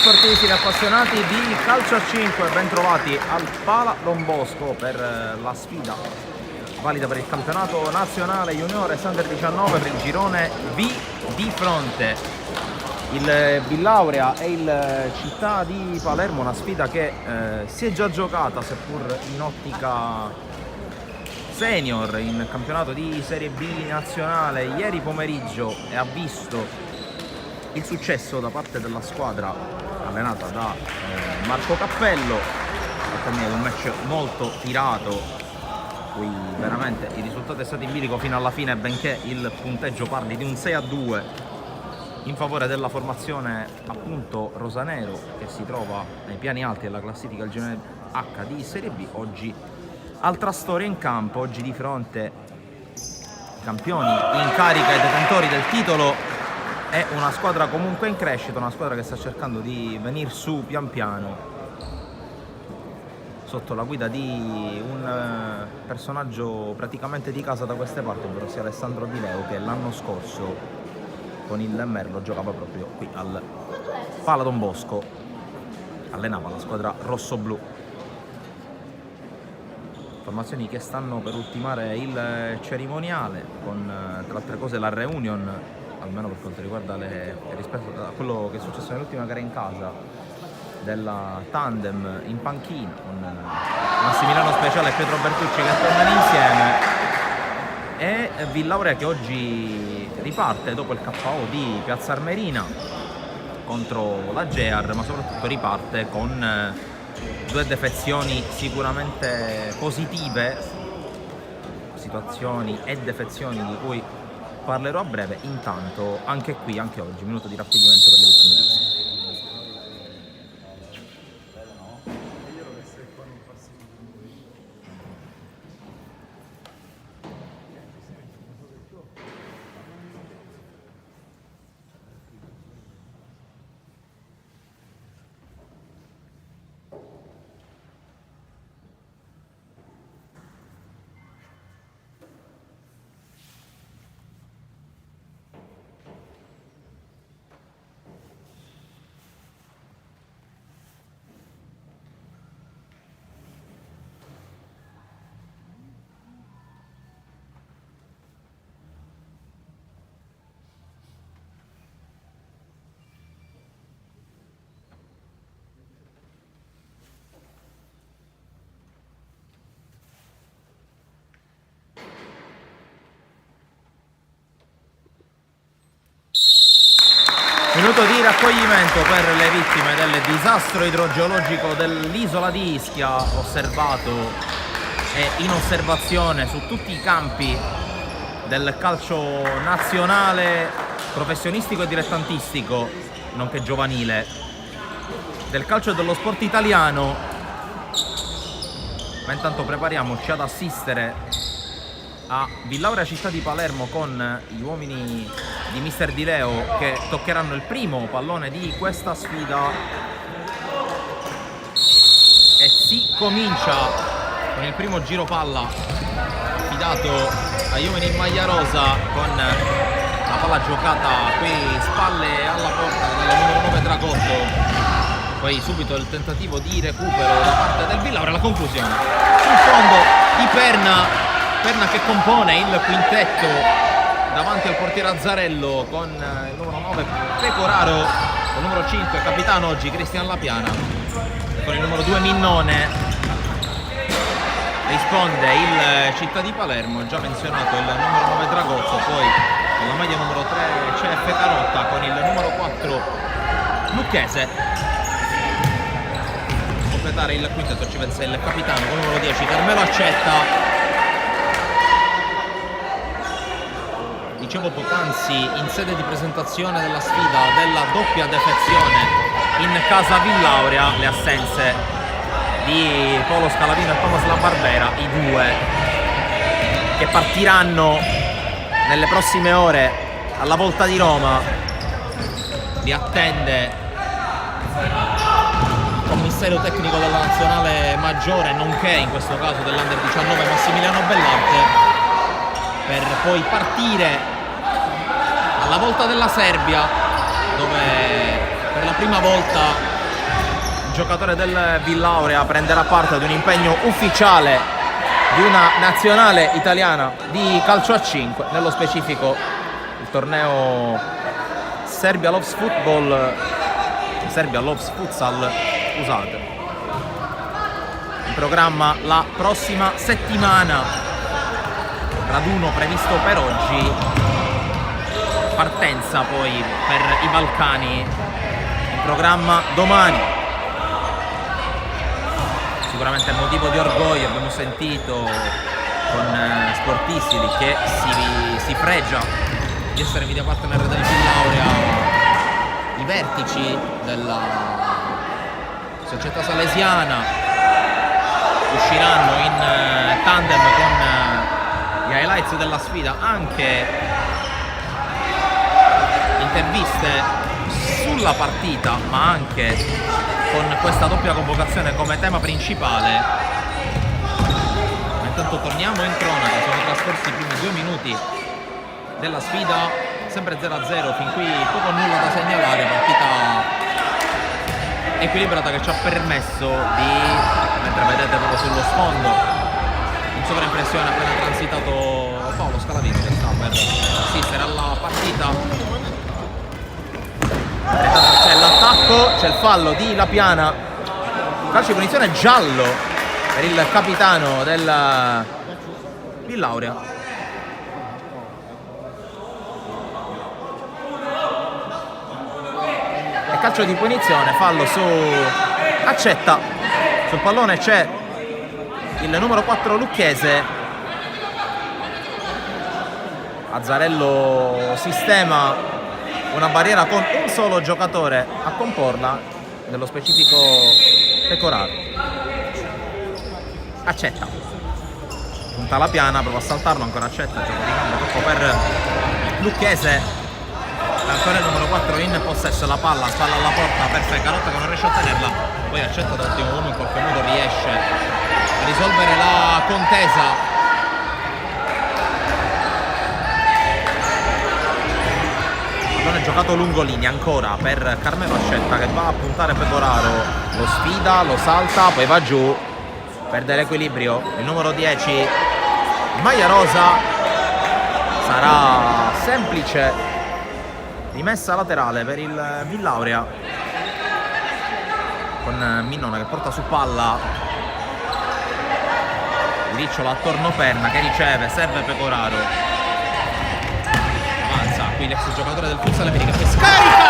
sportivi e appassionati di calcio a 5, ben trovati al Pala Don Bosco per la sfida valida per il campionato nazionale juniores under 19 per il girone B di fronte il Villauria e il Città di Palermo, una sfida che si è già giocata seppur in ottica senior in campionato di Serie B nazionale ieri pomeriggio e ha visto il successo da parte della squadra allenata da Marco Cappello. Un match molto tirato, cui veramente il risultato è stato in bilico fino alla fine, benché il punteggio parli di un 6-2 in favore della formazione appunto rosanero, che si trova nei piani alti della classifica del girone H di Serie B. Oggi altra storia in campo, oggi di fronte campioni in carica e detentori del titolo. È una squadra comunque in crescita, una squadra che sta cercando di venire su pian piano sotto la guida di un personaggio praticamente di casa da queste parti, ovvero sia Alessandro Di Leo, che l'anno scorso con il Merlo giocava proprio qui al Pala Don Bosco, allenava la squadra rossoblu. Formazioni che stanno per ultimare il cerimoniale con, tra le altre cose, la reunion, almeno per quanto riguarda rispetto a quello che è successo nell'ultima gara in casa, della tandem in panchina con Massimiliano Speciale e Pietro Bertucci che tornano insieme, e Villauria che oggi riparte dopo il KO di Piazza Armerina contro la Gear, ma soprattutto riparte con due defezioni sicuramente positive, situazioni e defezioni di cui parlerò a breve. Intanto anche qui, anche oggi, minuto di raccoglimento per le vittime di Ischia. Minuto di raccoglimento per le vittime del disastro idrogeologico dell'isola di Ischia, osservato e in osservazione su tutti i campi del calcio nazionale, professionistico e dilettantistico, nonché giovanile, del calcio e dello sport italiano. Ma intanto prepariamoci ad assistere a Villauria Città di Palermo con gli uomini di mister Di Leo che toccheranno il primo pallone di questa sfida, e si comincia con il primo giro palla affidato agli uomini in maglia rosa, con la palla giocata qui spalle alla porta del numero 9 Dragotto. Poi subito il tentativo di recupero da parte del Villauria, la conclusione sul fondo di Perna che compone il quintetto davanti al portiere Azzarello, con il numero 9 Pecoraro, il numero 5 capitano oggi Cristian Lapiana, con il numero 2 Minnone. Risponde il Città di Palermo, già menzionato il numero 9 Dragozzo, poi con la maglia numero 3 CF Carotta, con il numero 4 Lucchese. A completare il quintetto ci pensa il capitano con il numero 10 Carmelo Accetta. Dicevo poc'anzi, in sede di presentazione della sfida della doppia defezione in casa Villauria, le assenze di Paolo Scalavino e Thomas Labarbera, i due che partiranno nelle prossime ore alla Volta di Roma. Li attende il commissario tecnico della nazionale maggiore, nonché in questo caso dell'Under 19 Massimiliano Bellarte, per poi partire alla Volta della Serbia, dove per la prima volta giocatore del Villauria prenderà parte ad un impegno ufficiale di una nazionale italiana di calcio a 5, nello specifico il torneo Serbia Loves Futsal, scusate. In programma la prossima settimana, raduno previsto per oggi, partenza poi per i Balcani in programma domani. Sicuramente è motivo di orgoglio, abbiamo sentito con Sportissili che si fregia di essere media partner del Villauria, i vertici della società salesiana usciranno in tandem con gli highlights della sfida, anche interviste sulla partita, ma anche con questa doppia convocazione come tema principale. Intanto torniamo in cronaca, sono trascorsi i primi 2 minuti della sfida, sempre 0-0, fin qui poco o nulla da segnalare, partita equilibrata che ci ha permesso di, mentre vedete proprio sullo sfondo, in sovraimpressione appena transitato Paolo Scalavino che sta per assistere alla partita. Intanto c'è l'attacco, c'è il fallo di Lapiana, calcio di punizione giallo per il capitano del Villauria. E calcio di punizione, fallo su Accetta, sul pallone c'è il numero 4 Lucchese, Azzarello sistema una barriera con un solo giocatore a comporla, nello specifico Pecoraro. Accetta, punta la piana, prova a saltarlo, ancora Accetta, gioco di gambe troppo per Lucchese. Ancora il numero 4 in possesso, la palla spalla alla porta per Fecarotta che non riesce a tenerla, poi Accetta dall'ultimo uomo in qualche modo riesce a risolvere la contesa. È giocato lungolinea ancora per Carmelo Accetta che va a puntare Pecoraro, lo sfida, lo salta, poi va giù, perde l'equilibrio. Il numero 10 maglia rosa, sarà semplice rimessa laterale per il Villauria, con Minnona che porta su palla, Ricciolo attorno Perna che riceve, serve Pecoraro. Qui l'ex giocatore del Futsal America che scarica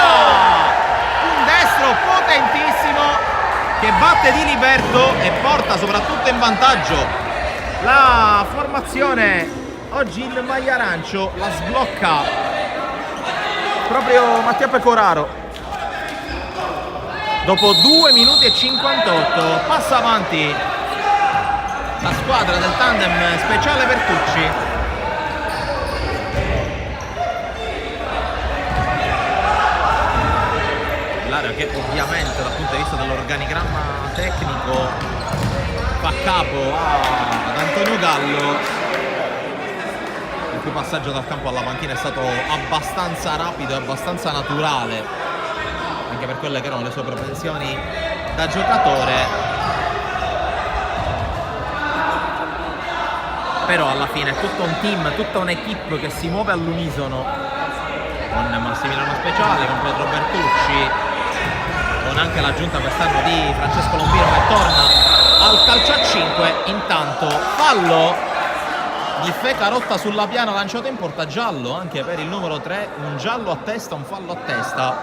un destro potentissimo che batte Di Liberto e porta soprattutto in vantaggio la formazione oggi in maglia arancio. La sblocca proprio Mattia Pecoraro dopo 2 minuti e 58. Passa avanti la squadra del tandem speciale Bertucci. Che ovviamente dal punto di vista dell'organigramma tecnico fa capo ad Antonio Gallo, il cui passaggio dal campo alla panchina è stato abbastanza rapido e abbastanza naturale anche per quelle che erano le sue propensioni da giocatore, però alla fine è tutto un team, tutta un'equipe che si muove all'unisono, con Massimiliano Speciale, con Pietro Bertucci, con anche l'aggiunta quest'anno di Francesco Lombino che torna al calcio a 5. Intanto fallo di Fecarotta sulla piana lanciato in porta, giallo anche per il numero 3, un giallo a testa, un fallo a testa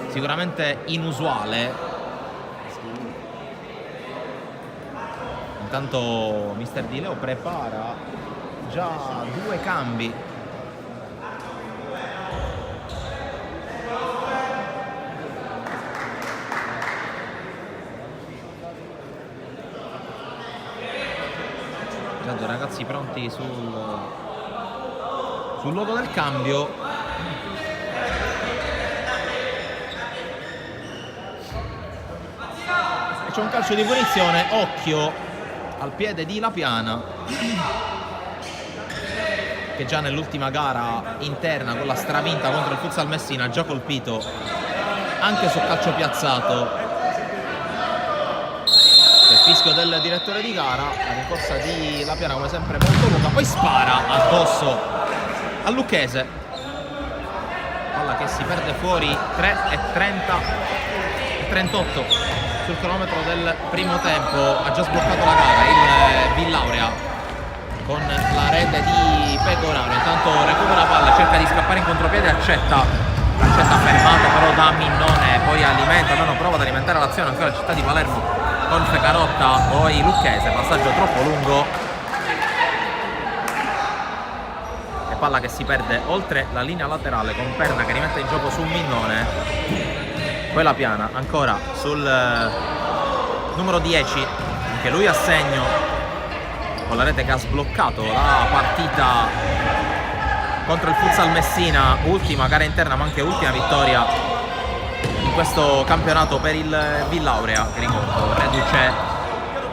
sicuramente inusuale. Intanto mister Di Leo prepara già 2 cambi. Ragazzi pronti sul luogo del cambio. E c'è un calcio di punizione, occhio al piede di Lapiana che già nell'ultima gara interna, con la stravinta contro il Futsal Messina, ha già colpito anche sul calcio piazzato fischio del direttore di gara, la rincorsa di Lapiana come sempre molto lunga, poi spara addosso a Lucchese, palla che si perde fuori. 3:38 sul cronometro del primo tempo. Ha già sbloccato la gara il Villaurea con la rete di Pecoraro. Intanto recupera la palla, cerca di scappare in contropiede, accetta fermato però da Minnone, poi alimenta, almeno prova ad alimentare l'azione ancora la città di Palermo con Fecarotta, poi Lucchese, passaggio troppo lungo e palla che si perde oltre la linea laterale con Perna che rimette in gioco su Minnone. Poi Lapiana ancora sul numero 10, anche lui a segno con la rete che ha sbloccato la partita contro il Futsal Messina, ultima gara interna ma anche ultima vittoria in questo campionato per il Villaurea, che ricordo reduce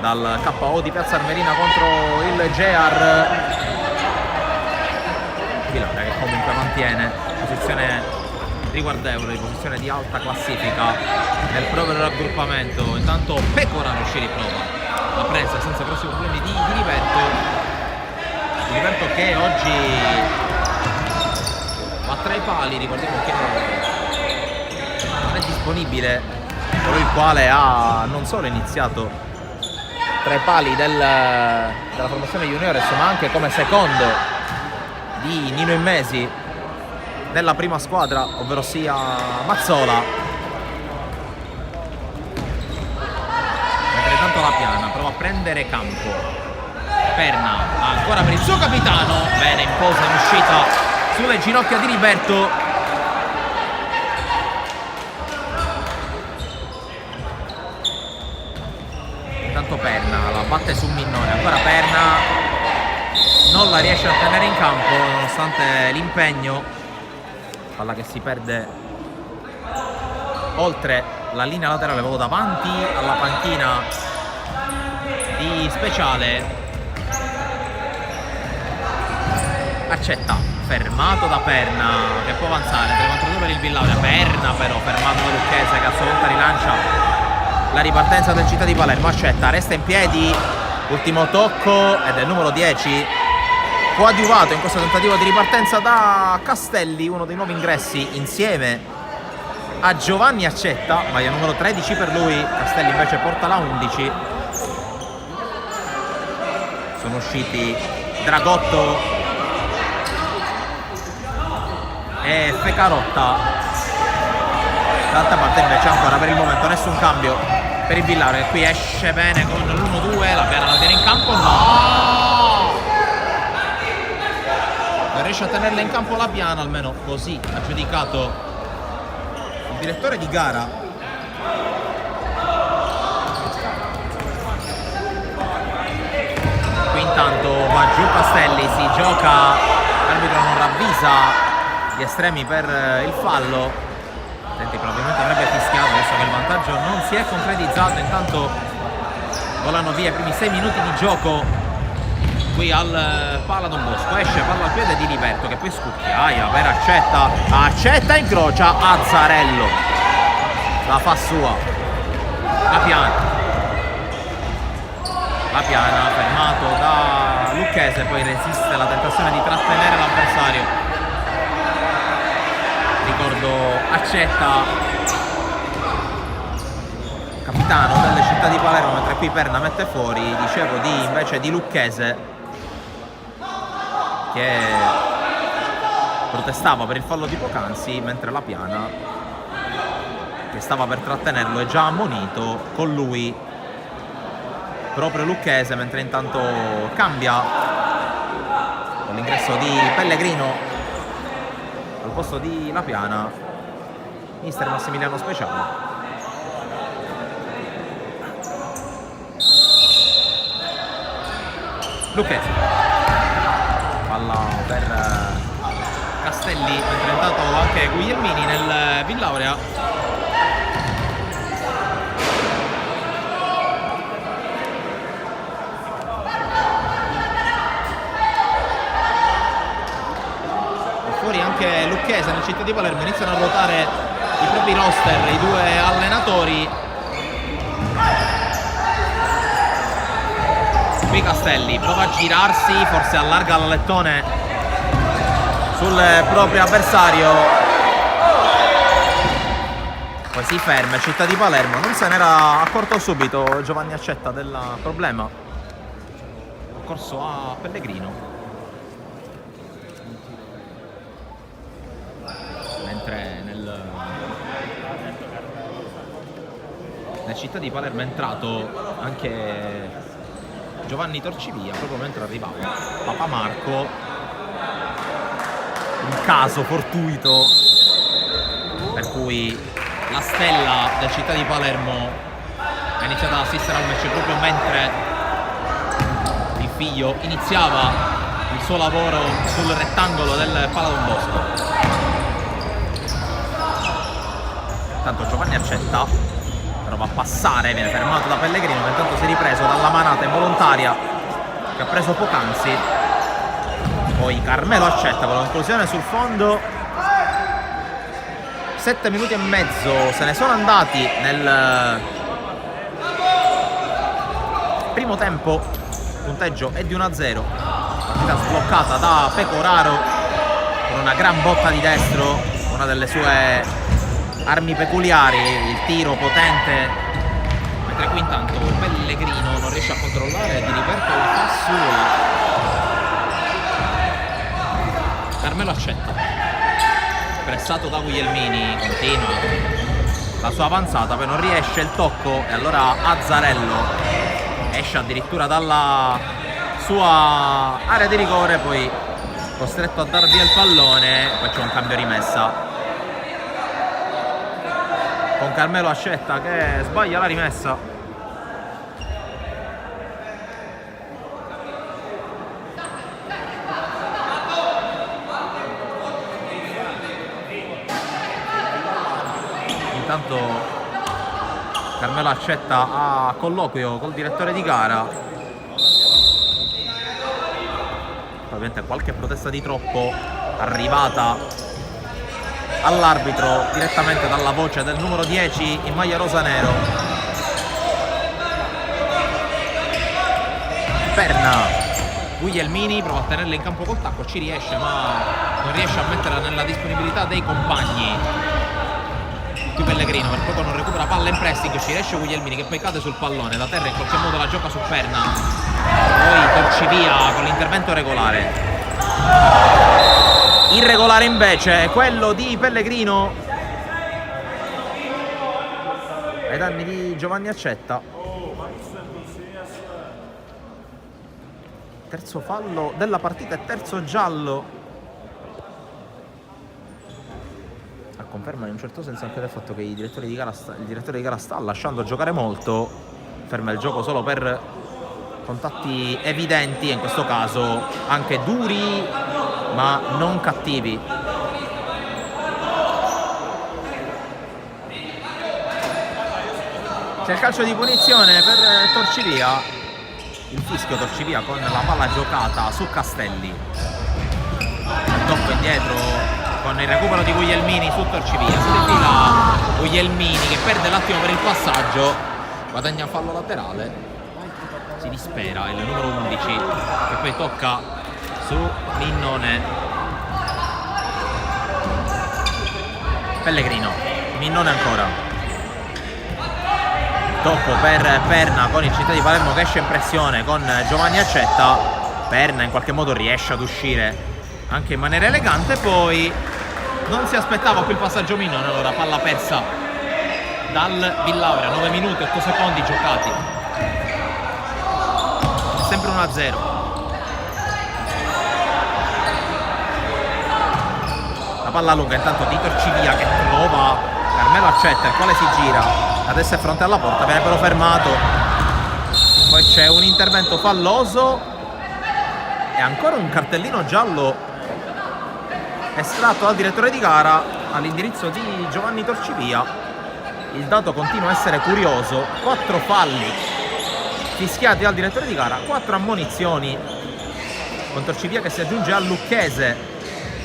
dal KO di Piazza Armerina contro il GEAR. Villaurea che comunque mantiene posizione riguardevole, posizione di alta classifica nel proprio raggruppamento. Intanto Pecoraro uscì di prova, la presa senza grossi problemi di Liberto che oggi va tra i pali. Ricordiamo che non è disponibile colui il quale ha non solo iniziato tra i pali della formazione juniores ma anche come secondo di Nino Immesi della prima squadra, ovvero sia Mazzola. Mentre intanto Lapiana prova a prendere campo. Perna ancora per il suo capitano, bene, in posa in uscita sulle ginocchia di Liberto. Intanto Perna la batte su Minnone, ancora Perna non la riesce a tenere in campo nonostante l'impegno. Palla che si perde oltre la linea laterale, proprio davanti alla panchina di Speciale. Accetta, fermato da Perna che può avanzare, 3-4-2 per il Villaurea. Perna però fermato da Lucchese che a sua volta rilancia la ripartenza del Città di Palermo. Accetta, resta in piedi, ultimo tocco ed è il numero 10 coadiuvato in questo tentativo di ripartenza da Castelli, uno dei nuovi ingressi insieme a Giovanni Accetta, maglia numero 13 per lui. Castelli invece porta la 11. Sono usciti Dragotto e Fecarotta. D'altra parte invece ancora per il momento nessun cambio per il Villaurea, che qui esce bene con l'1-2. La Piana la tiene in campo, no! Non riesce a tenerla in campo la Piana, almeno così ha giudicato il direttore di gara. Qui intanto va giù Castelli, si gioca, l'arbitro non ravvisa gli estremi per il fallo. Senti, probabilmente avrebbe fischiato adesso che il vantaggio non si è concretizzato. Intanto volano via i primi 6 minuti di gioco qui al Pala Don Bosco. Esce palla al piede di Liberto che poi scucchiaia per Accetta, incrocia Azzarello, la fa sua. La Piana fermato da Lucchese, poi resiste alla tentazione di trattenere l'avversario. Ricordo Accetta, capitano delle Città di Palermo, mentre qui Perna mette fuori, dicevo, invece di Lucchese che protestava per il fallo di poc'anzi, mentre la Piana che stava per trattenerlo è già ammonito. Con lui proprio Lucchese, mentre intanto cambia con l'ingresso di Pellegrino al posto di La Piana, mister Massimiliano Speciale. Lucchese, palla per Castelli, mentre intanto anche Guglielmini nel Villaurea. Fuori anche Lucchese nel Città di Palermo, iniziano a ruotare i propri roster, i due allenatori. Qui Castelli prova a girarsi, forse allarga l'allettone sul proprio avversario, poi si ferma. Città di Palermo non se n'era accorto subito Giovanni Accetta del problema, ha corso a Pellegrino, mentre nel Città di Palermo è entrato anche Giovanni Torcivia proprio mentre arrivava Papa Marco. Un caso fortuito per cui la stella del Città di Palermo ha iniziato ad assistere al match proprio mentre il figlio iniziava il suo lavoro sul rettangolo del Pala Don Bosco. Intanto Giovanni Accetta prova a passare, viene fermato da Pellegrino che intanto si è ripreso dalla manata involontaria che ha preso poc'anzi. Poi Carmelo Accetta con la conclusione sul fondo. 7 minuti e mezzo se ne sono andati nel primo tempo, il punteggio è di 1-0. Partita sbloccata da Pecoraro con una gran botta di destro, una delle sue armi peculiari, il tiro potente, mentre qui intanto Pellegrino non riesce a controllare, Di Liberto la fa sua. Carmelo Accetta, pressato da Guglielmini, continua la sua avanzata, poi non riesce il tocco e allora Azzarello esce addirittura dalla sua area di rigore, poi costretto a dar via il pallone, poi c'è un cambio rimessa con Carmelo Accetta che sbaglia la rimessa. Intanto Carmelo Accetta a colloquio col direttore di gara, ovviamente qualche protesta di troppo arrivata all'arbitro direttamente dalla voce del numero 10 in maglia rosa-nero. Perna, Guglielmini prova a tenerla in campo col tacco, ci riesce ma non riesce a metterla nella disponibilità dei compagni. Qui Pellegrino per poco non recupera palla in pressing, ci riesce Guglielmini che poi cade sul pallone, da terra in qualche modo la gioca su Perna, poi Torcivia con l'intervento regolare. Irregolare invece è quello di Pellegrino ai danni di Giovanni Accetta. Terzo fallo della partita e terzo giallo, a conferma in un certo senso anche del fatto che il direttore di gara sta lasciando giocare molto, ferma il gioco solo per contatti evidenti e in questo caso anche duri ma non cattivi. C'è il calcio di punizione per Torcivia, il fischio. Torcivia con la palla giocata su Castelli, il tocco indietro con il recupero di Guglielmini su Torcivia, si defila Guglielmini che perde l'attimo per il passaggio, guadagna fallo laterale, si dispera il numero 11 che poi tocca su Minnone. Pellegrino, Minnone ancora, tocco per Perna con il Città di Palermo che esce in pressione con Giovanni Accetta. Perna in qualche modo riesce ad uscire anche in maniera elegante, poi non si aspettava qui il passaggio Minnone, allora palla persa dal Villauria, 9 minuti e 8 secondi giocati, sempre 1-0. La palla lunga intanto di Torcivia che trova Carmelo Accetta, il quale si gira, adesso è fronte alla porta, viene però fermato, poi c'è un intervento falloso e ancora un cartellino giallo estratto dal direttore di gara all'indirizzo di Giovanni Torcivia. Il dato continua a essere curioso, 4 falli fischiati dal direttore di gara, 4 ammonizioni, con Torcivia che si aggiunge a Lucchese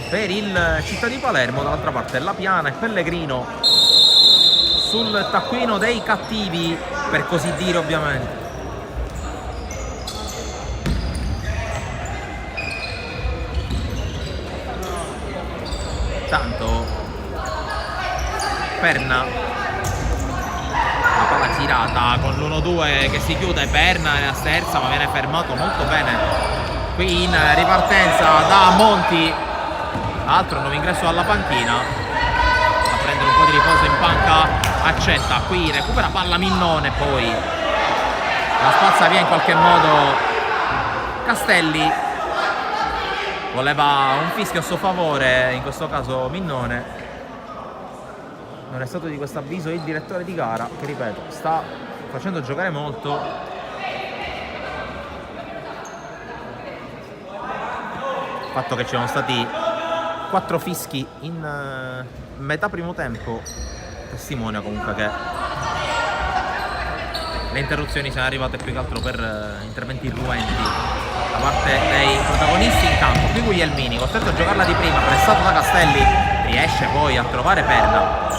per il Città di Palermo. Dall'altra parte La Piana e Pellegrino sul taccuino dei cattivi, per così dire ovviamente. Intanto Perna, la palla girata con l'1-2 che si chiude, Perna nella sterza ma viene fermato molto bene qui in ripartenza da Monti. Altro nuovo ingresso alla panchina, a prendere un po' di riposo in panca Accetta, qui recupera palla Minnone, poi la spazza via in qualche modo Castelli. Voleva un fischio a suo favore, in questo caso Minnone. Non è stato di questo avviso il direttore di gara, che ripeto, sta facendo giocare molto. Il fatto che ci siano stati 4 fischi in metà primo tempo testimonia comunque che le interruzioni sono arrivate più che altro per interventi irruenti da parte dei protagonisti in campo. Qui Guglielmini, costretto a giocarla di prima, pressato da Castelli, riesce poi a trovare Perna.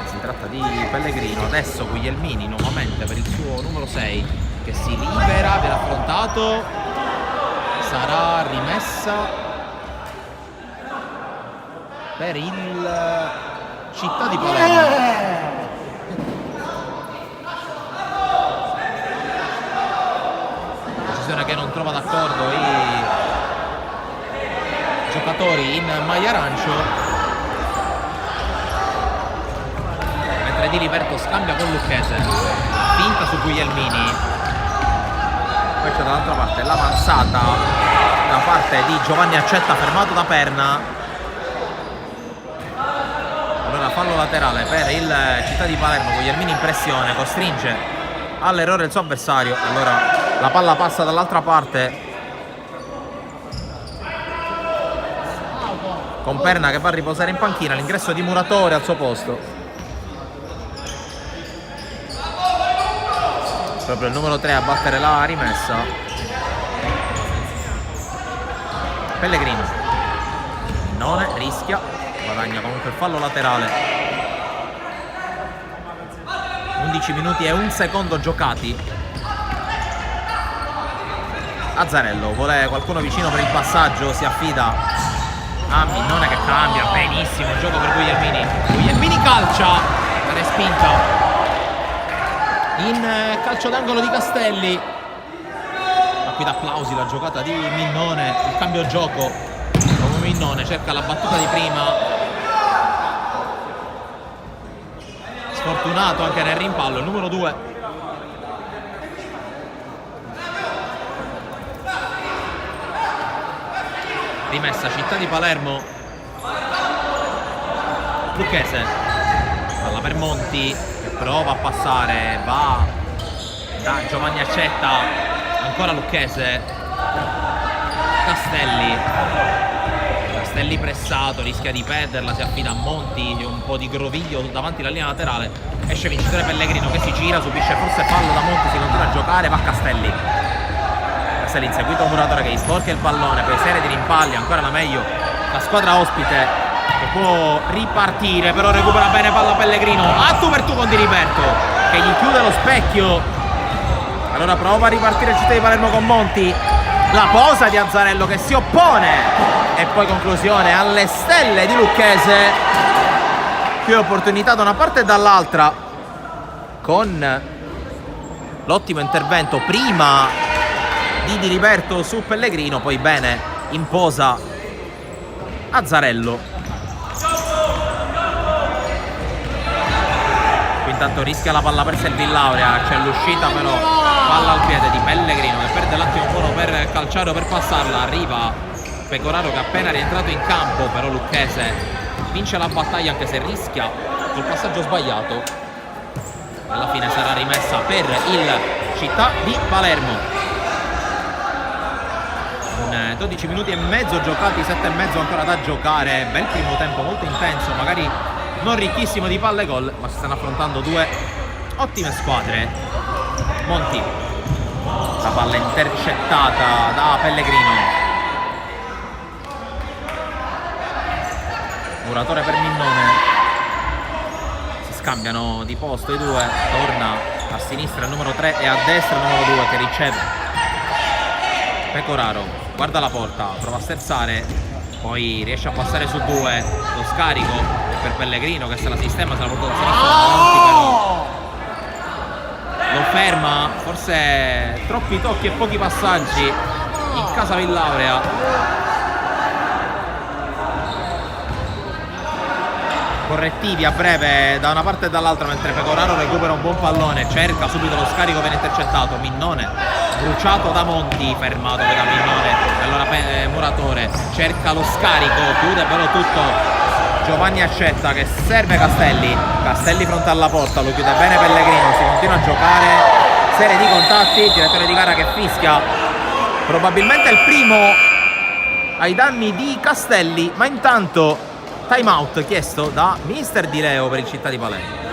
Si tratta di Pellegrino, adesso Guglielmini nuovamente per il suo numero 6 che si libera, viene affrontato, sarà rimessa per il Città di Palermo. Decisione che non trova d'accordo i giocatori in maglia arancio, mentre Di Liberto scambia con Lucchese, finta su Guglielmini. Poi c'è dall'altra parte l'avanzata da parte di Giovanni Accetta, fermato da Perna. Allora fallo laterale per il Città di Palermo. Guglielmini in pressione, costringe all'errore il suo avversario. Allora la palla passa dall'altra parte con Perna che va a riposare in panchina, l'ingresso di Muratore al suo posto. Proprio il numero 3 a battere la rimessa. Pellegrino, Minnone rischia, guadagna comunque il fallo laterale. 11 minuti e 1 secondo giocati. Azzarello vuole qualcuno vicino per il passaggio, si affida a Minnone che cambia benissimo il gioco per Guglielmini. Guglielmini calcia, respinta in calcio d'angolo di Castelli. Ma qui da applausi la giocata di Minnone, il cambio gioco come Minnone cerca la battuta di prima, sfortunato anche nel rimpallo il numero 2. Rimessa Città di Palermo. Lucchese, palla per Monti che prova a passare, va da Giovanni Accetta, ancora Lucchese, Castelli pressato, rischia di perderla, si affida a Monti, un po' di groviglio davanti alla linea laterale, esce vincitore Pellegrino che si gira, subisce forse fallo da Monti, si continua a giocare, va Castelli inseguito Muratore che gli sporca il pallone, poi serie di rimpalli, ancora la meglio la squadra ospite che può ripartire, però recupera bene palla Pellegrino, a tu per tu con Di Liberto che gli chiude lo specchio. Allora prova a ripartire il Città di Palermo con Monti, la posa di Azzarello che si oppone e poi conclusione alle stelle di Lucchese. Qui opportunità da una parte e dall'altra con l'ottimo intervento prima di Liberto su Pellegrino, poi bene in posa Azzarello. Qui intanto rischia la palla per Selvillaurea, c'è l'uscita però, palla al piede di Pellegrino che perde l'attimo buono per calciare o per passarla, arriva Pecoraro che è appena rientrato in campo, però Lucchese vince la battaglia anche se rischia col passaggio sbagliato. Alla fine sarà rimessa per il Città di Palermo. 12 minuti e mezzo giocati, 7 e mezzo ancora da giocare. Bel primo tempo molto intenso, magari non ricchissimo di palle gol, ma si stanno affrontando due ottime squadre. Monti, la palla intercettata da Pellegrino. Muratore per Minnone, si scambiano di posto i due, torna a sinistra il numero 3 e a destra il numero 2 che riceve Pecoraro. guarda la porta, prova a sterzare, poi riesce a passare su due, lo scarico per Pellegrino che se la sistema, se la porta da sinistra davanti, però lo ferma, forse troppi tocchi e pochi passaggi in casa Villaurea. Correttivi a breve da una parte e dall'altra, mentre Pecoraro recupera un buon pallone, cerca subito lo scarico, viene intercettato. Minnone bruciato da Monti, fermato da Minnone. Allora Muratore cerca lo scarico, chiude però tutto Giovanni Accetta, che serve Castelli. Castelli fronte alla porta, lo chiude bene Pellegrino, si continua a giocare, serie di contatti, direttore di gara che fischia probabilmente il primo ai danni di Castelli, ma intanto time out chiesto da mister Di Leo per il Città di Palermo.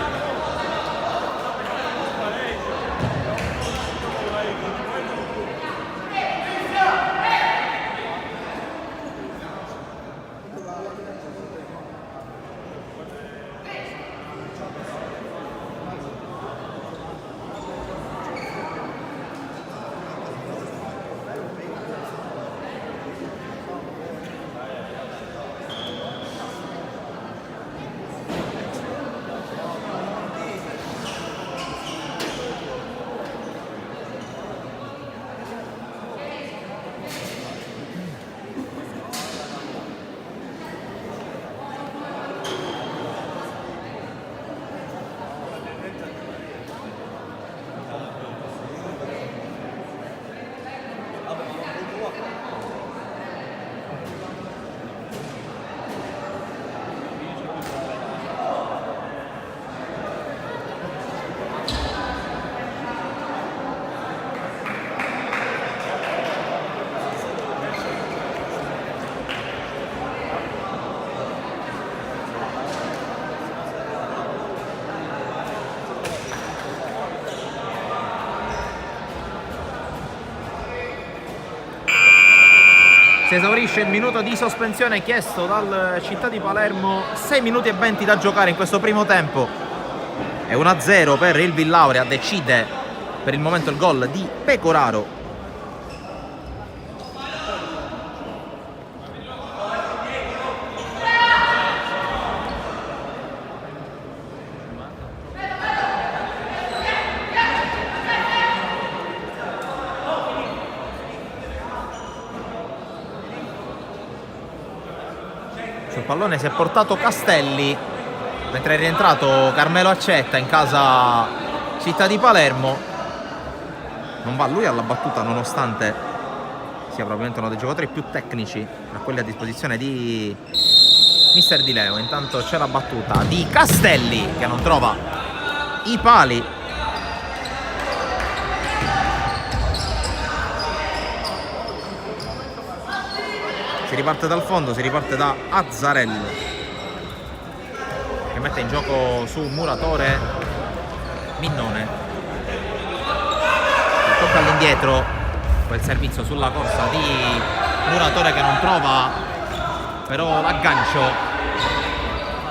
Si esaurisce il minuto di sospensione chiesto dal Città di Palermo, 6 minuti e 20 da giocare in questo primo tempo. È 1-0 per il Villaurea, decide per il momento il gol di Pecoraro. Sul pallone si è portato Castelli, mentre è rientrato Carmelo Accetta in casa Città di Palermo. Non va lui alla battuta, nonostante sia probabilmente uno dei giocatori più tecnici tra quelli a disposizione di mister Di Leo. Intanto c'è la battuta di Castelli che non trova i pali. Si riparte dal fondo, si riparte da Azzarello che mette in gioco su Muratore Minnone. Tocca all'indietro, quel servizio sulla corsa di Muratore che non trova però l'aggancio.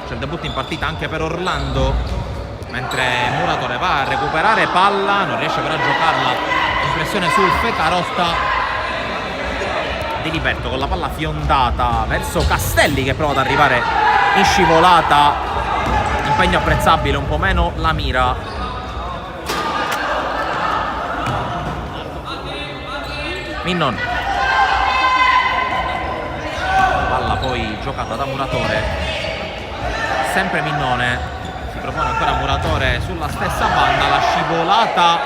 C'è il debutto in partita anche per Orlando, mentre Muratore va a recuperare palla, non riesce però a giocarla. Impressione sul Fecarotta. Di Liberto con la palla fiondata verso Castelli che prova ad arrivare in scivolata, impegno apprezzabile, un po' meno la mira. Minnon, palla poi giocata da Muratore, sempre Minnone, si propone ancora Muratore sulla stessa banda, la scivolata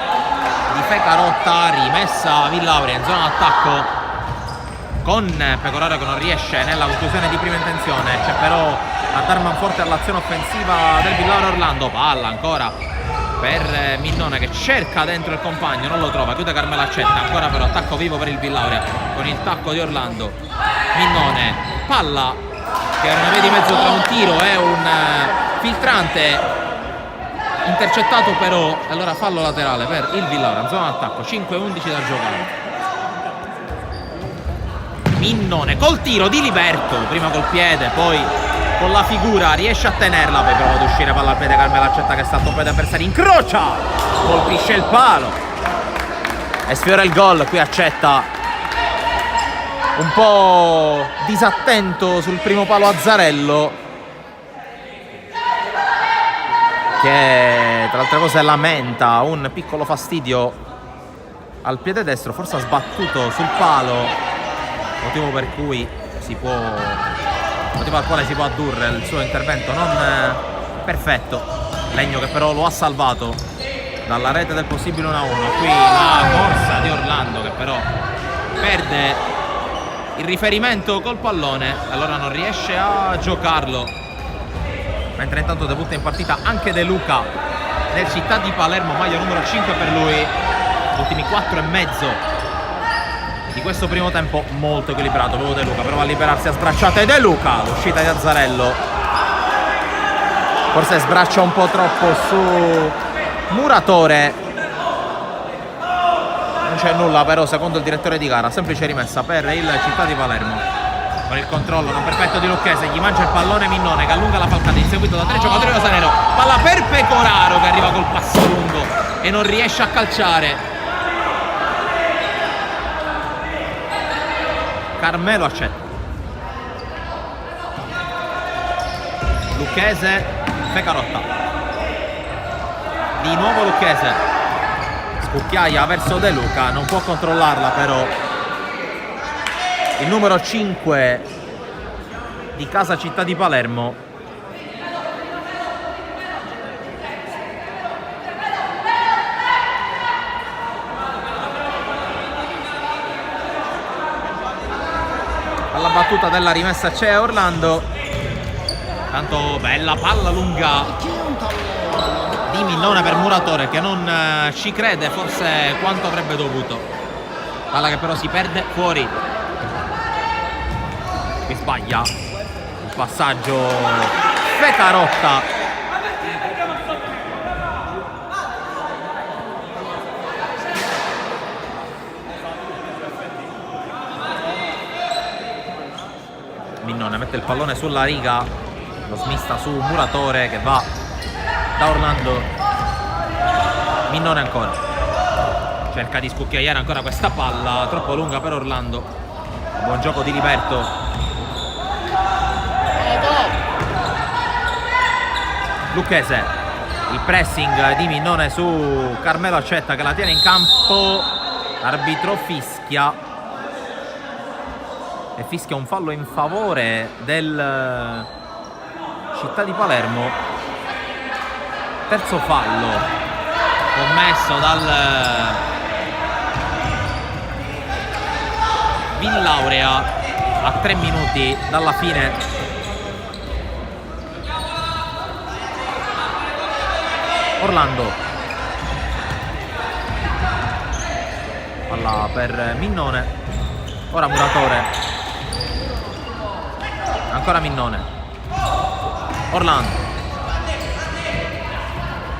di Fecarotta, rimessa Villaurea in zona d'attacco con Pecoraro che non riesce nella conclusione di prima intenzione. C'è però a dar manforte all'azione offensiva del Villaurea Orlando. Palla ancora per Minnone che cerca dentro il compagno, non lo trova, chiude Carmelo Accetta, ancora però attacco vivo per il Villaurea con il tacco di Orlando. Minnone, palla che era una via di mezzo tra un tiro e un filtrante, intercettato però, allora fallo laterale per il Villaurea in zona d'attacco. 5-11 da giocare. Minnone col tiro di Liberto, prima col piede, poi con la figura riesce a tenerla, poi prova ad uscire palla al piede Carmelo Accetta che sta a toppe di avversari, incrocia, colpisce il palo e sfiora il gol. Qui Accetta un po' disattento sul primo palo Azzarello, che tra altre cose lamenta un piccolo fastidio al piede destro, forse ha sbattuto sul palo, motivo per cui motivo al quale si può addurre il suo intervento non perfetto. Legno che però lo ha salvato dalla rete del possibile 1-1. Qui la corsa di Orlando che però perde il riferimento col pallone, allora non riesce a giocarlo, mentre intanto debutta in partita anche De Luca nel Città di Palermo, maglia numero 5 per lui. Ultimi 4,5 di questo primo tempo molto equilibrato. Proprio De Luca prova a liberarsi a sbracciate. De Luca, l'uscita di Azzarello forse sbraccia un po' troppo su Muratore. Non c'è nulla però secondo il direttore di gara, semplice rimessa per il Città di Palermo. Con il controllo non perfetto di Lucchese, gli mangia il pallone Minnone che allunga la falcata, inseguito da 3 giocatori rosanero. Palla per Pecoraro che arriva col passo lungo e non riesce a calciare. Carmelo accetta. Lucchese, Pecarotta. Di nuovo Lucchese. Scucchiaia verso De Luca, non può controllarla però. Il numero 5 di Casa Città di Palermo. Alla battuta della rimessa c'è Orlando. Tanto bella palla lunga di Minnone per Muratore che non ci crede forse quanto avrebbe dovuto. Palla che però si perde fuori. Qui sbaglia il passaggio Pecarotta. Minnone mette il pallone sulla riga, lo smista su Muratore che va da Orlando. Minnone ancora cerca di scucchiaiare ancora questa palla troppo lunga per Orlando. Buon gioco di Liberto. Lucchese, il pressing di Minnone su Carmelo Accetta che la tiene in campo. Arbitro fischia e fischia un fallo in favore del Città di Palermo. Terzo fallo commesso dal Villaurea a 3 minuti dalla fine. Orlando, palla per Minnone, ora Muratore, ancora Minnone. Orlando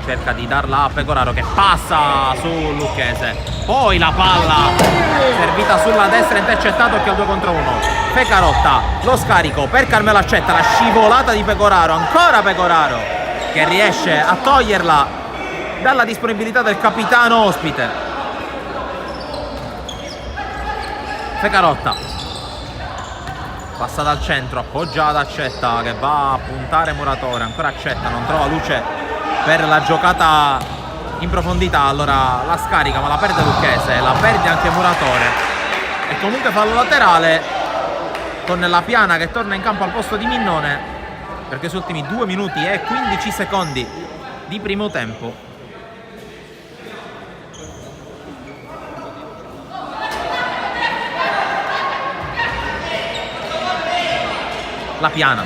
cerca di darla a Pecoraro che passa su Lucchese, poi la palla servita sulla destra, intercettato che è il 2 contro 1. Pecarotta, lo scarico per Carmelo Accetta, la scivolata di Pecoraro, ancora Pecoraro che riesce a toglierla dalla disponibilità del capitano ospite. Pecarotta passa dal centro, appoggia ad Accetta che va a puntare Muratore, ancora Accetta, non trova luce per la giocata in profondità, allora la scarica ma la perde Lucchese, la perde anche Muratore e comunque fallo laterale con la Piana che torna in campo al posto di Minnone per questi ultimi 2 minuti e 15 secondi di primo tempo. La Piana,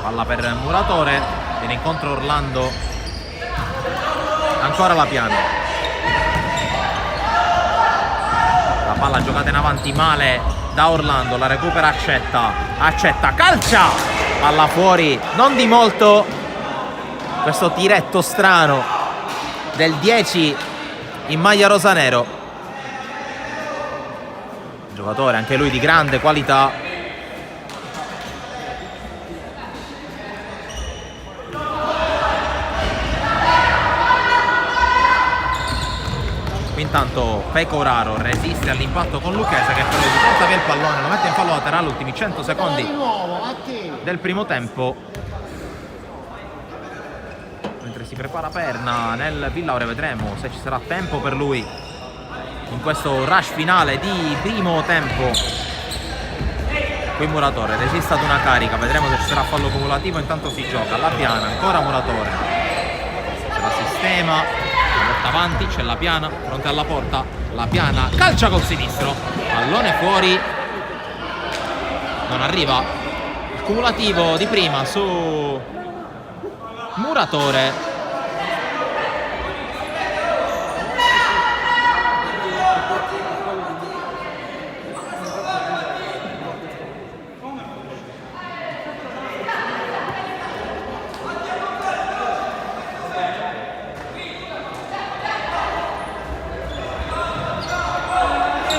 palla per Muratore, viene incontro Orlando, ancora la Piana, la palla giocata in avanti male da Orlando, la recupera Accetta, Accetta calcia, palla fuori, non di molto, questo tiretto strano del 10 in maglia rosanero, giocatore anche lui di grande qualità. intanto Pecoraro resiste all'impatto con Lucchese, che però gli porta via il pallone, lo mette in fallo laterale, ultimi 100 secondi del primo tempo. Mentre si prepara Perna nel Villaure, vedremo se ci sarà tempo per lui in questo rush finale di primo tempo. Qui Muratore resiste ad una carica, vedremo se ci sarà fallo cumulativo. Intanto si gioca alla piana, ancora Muratore, se la sistema, la porta avanti, c'è la piana, fronte alla porta, la piana calcia col sinistro, pallone fuori, non arriva il cumulativo di prima su Muratore.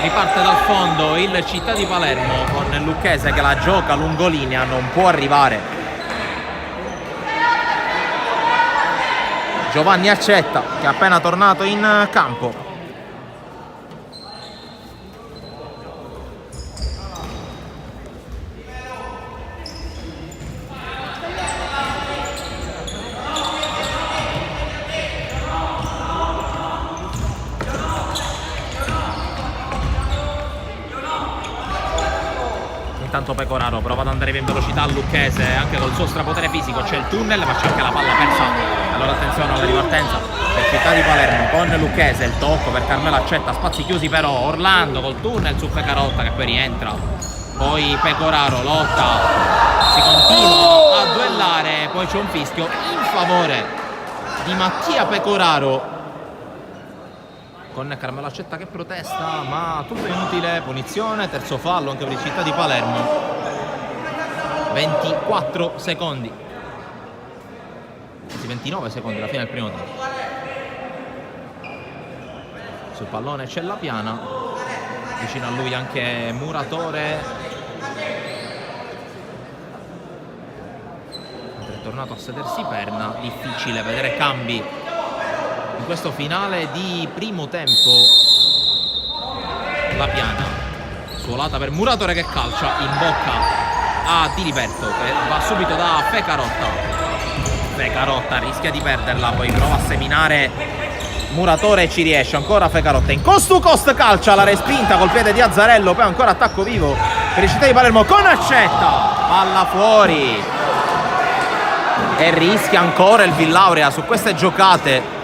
Riparte dal fondo il Città di Palermo con Lucchese che la gioca lungolinea, non può arrivare. Giovanni Accetta, che è appena tornato in campo. Intanto Pecoraro prova ad andare in velocità a Lucchese, anche col suo strapotere fisico. C'è il tunnel, ma c'è anche la palla persa. Allora attenzione alla ripartenza per Città di Palermo con Lucchese, il tocco per Carmelo Accetta, spazi chiusi però, Orlando col tunnel su Pecarotta che poi rientra. Poi Pecoraro lotta, si continua a duellare, poi c'è un fischio in favore di Mattia Pecoraro, con Carmelo Accetta che protesta, ma tutto inutile, punizione, terzo fallo anche per il Città di Palermo. 24 secondi, anzi 29 secondi alla fine del primo tempo. Sul pallone c'è la piana, vicino a lui anche Muratore, mentre è tornato a sedersi Perna. Difficile vedere cambi in questo finale di primo tempo. La piana suolata per Muratore che calcia in bocca a Diliberto, che va subito da Pecarotta. Pecarotta rischia di perderla, poi prova a seminare Muratore e ci riesce. Ancora Pecarotta in cost to cost, calcia la respinta col piede di Azzarello, poi ancora attacco vivo per il Città di Palermo con Accetta, palla fuori e rischia ancora il Villaurea su queste giocate.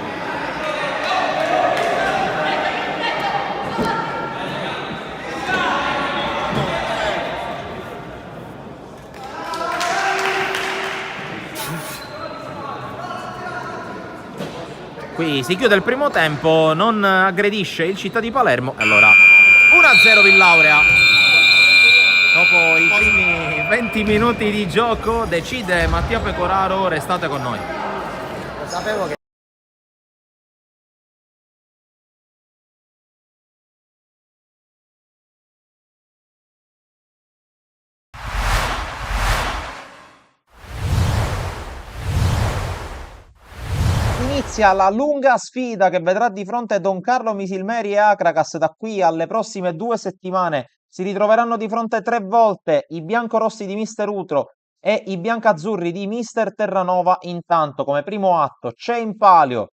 Qui si chiude il primo tempo, non aggredisce il Città di Palermo. Allora 1-0 Villaurea. Dopo i primi 20 minuti di gioco decide Mattia Pecoraro, restate con noi. Sapevo che inizia la lunga sfida che vedrà di fronte Don Carlo Misilmeri e Acragas da qui alle prossime 2 settimane. Si ritroveranno di fronte 3 volte i biancorossi di Mister Utro e i biancazzurri di Mister Terranova. Intanto, come primo atto, c'è in palio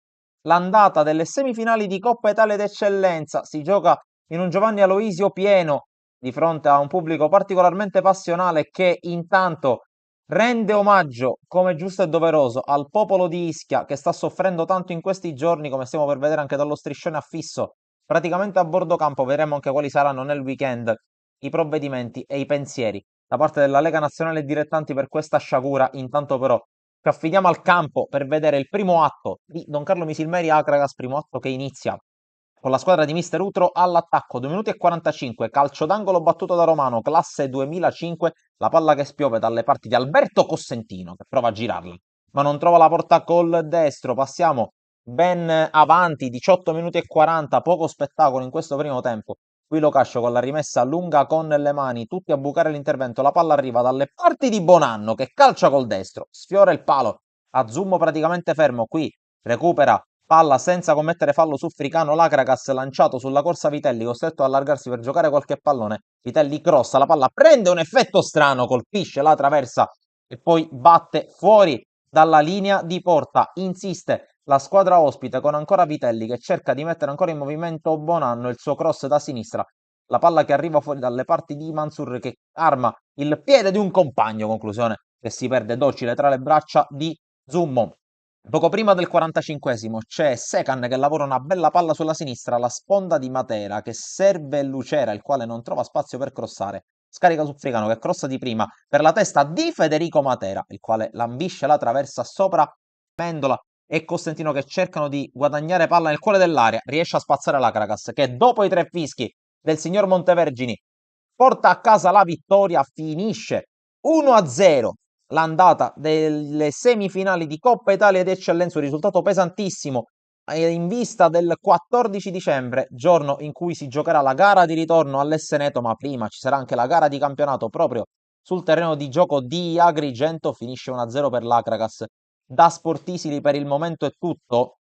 l'andata delle semifinali di Coppa Italia d'Eccellenza. Si gioca in un Giovanni Aloisio pieno di fronte a un pubblico particolarmente passionale che intanto rende omaggio, come giusto e doveroso, al popolo di Ischia che sta soffrendo tanto in questi giorni, come stiamo per vedere anche dallo striscione affisso praticamente a bordo campo. Vedremo anche quali saranno nel weekend i provvedimenti e i pensieri da parte della Lega Nazionale Dilettanti per questa sciagura. Intanto però ci affidiamo al campo per vedere il primo atto di Don Carlo Misilmeri Acragas, primo atto che inizia con la squadra di Mister Utro all'attacco. 2 minuti e 45, calcio d'angolo battuto da Romano, classe 2005, la palla che spiove dalle parti di Alberto Cossentino che prova a girarla, ma non trova la porta col destro. Passiamo ben avanti, 18 minuti e 40, poco spettacolo in questo primo tempo. Qui Locascio con la rimessa lunga con le mani, tutti a bucare l'intervento, la palla arriva dalle parti di Bonanno che calcia col destro, sfiora il palo, a zoom praticamente fermo, qui recupera palla senza commettere fallo su Fricano, Lacracas lanciato sulla corsa Vitelli, costretto ad allargarsi per giocare qualche pallone. Vitelli crossa, la palla prende un effetto strano, colpisce la traversa e poi batte fuori dalla linea di porta. Insiste la squadra ospite con ancora Vitelli che cerca di mettere ancora in movimento Bonanno, il suo cross da sinistra. La palla che arriva fuori dalle parti di Mansur che arma il piede di un compagno, conclusione che si perde docile tra le braccia di Zummo. Poco prima del 45esimo c'è Secan che lavora una bella palla sulla sinistra, la sponda di Matera che serve Lucera, il quale non trova spazio per crossare. Scarica su Fricano che crossa di prima per la testa di Federico Matera, il quale lambisce la traversa sopra Mendola e Costantino che cercano di guadagnare palla nel cuore dell'area. Riesce a spazzare la Caracas che dopo i 3 fischi del signor Montevergini porta a casa la vittoria, finisce 1-0 l'andata delle semifinali di Coppa Italia di Eccellenza, un risultato pesantissimo in vista del 14 dicembre, giorno in cui si giocherà la gara di ritorno all'Esseneto, ma prima ci sarà anche la gara di campionato proprio sul terreno di gioco di Agrigento. Finisce 1-0 per l'Acracas. Da Sportisili per il momento è tutto.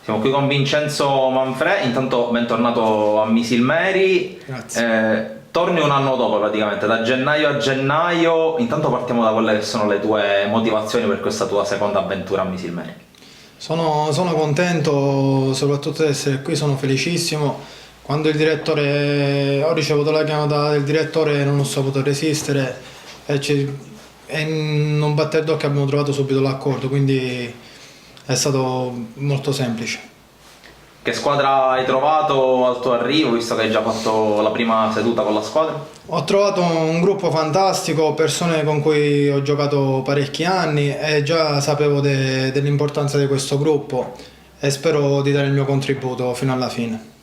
Siamo qui con Vincenzo Manfrè, intanto bentornato a Misilmeri. Grazie. Torni un anno dopo praticamente, da gennaio a gennaio. Intanto partiamo da quelle che sono le tue motivazioni per questa tua seconda avventura a Misilmeri. Sono contento soprattutto di essere qui, sono felicissimo. Quando ho ricevuto la chiamata del direttore non ho saputo resistere e in un batter d'occhio abbiamo trovato subito l'accordo, quindi è stato molto semplice. Che squadra hai trovato al tuo arrivo, visto che hai già fatto la prima seduta con la squadra? Ho trovato un gruppo fantastico, persone con cui ho giocato parecchi anni e già sapevo dell'importanza di questo gruppo e spero di dare il mio contributo fino alla fine.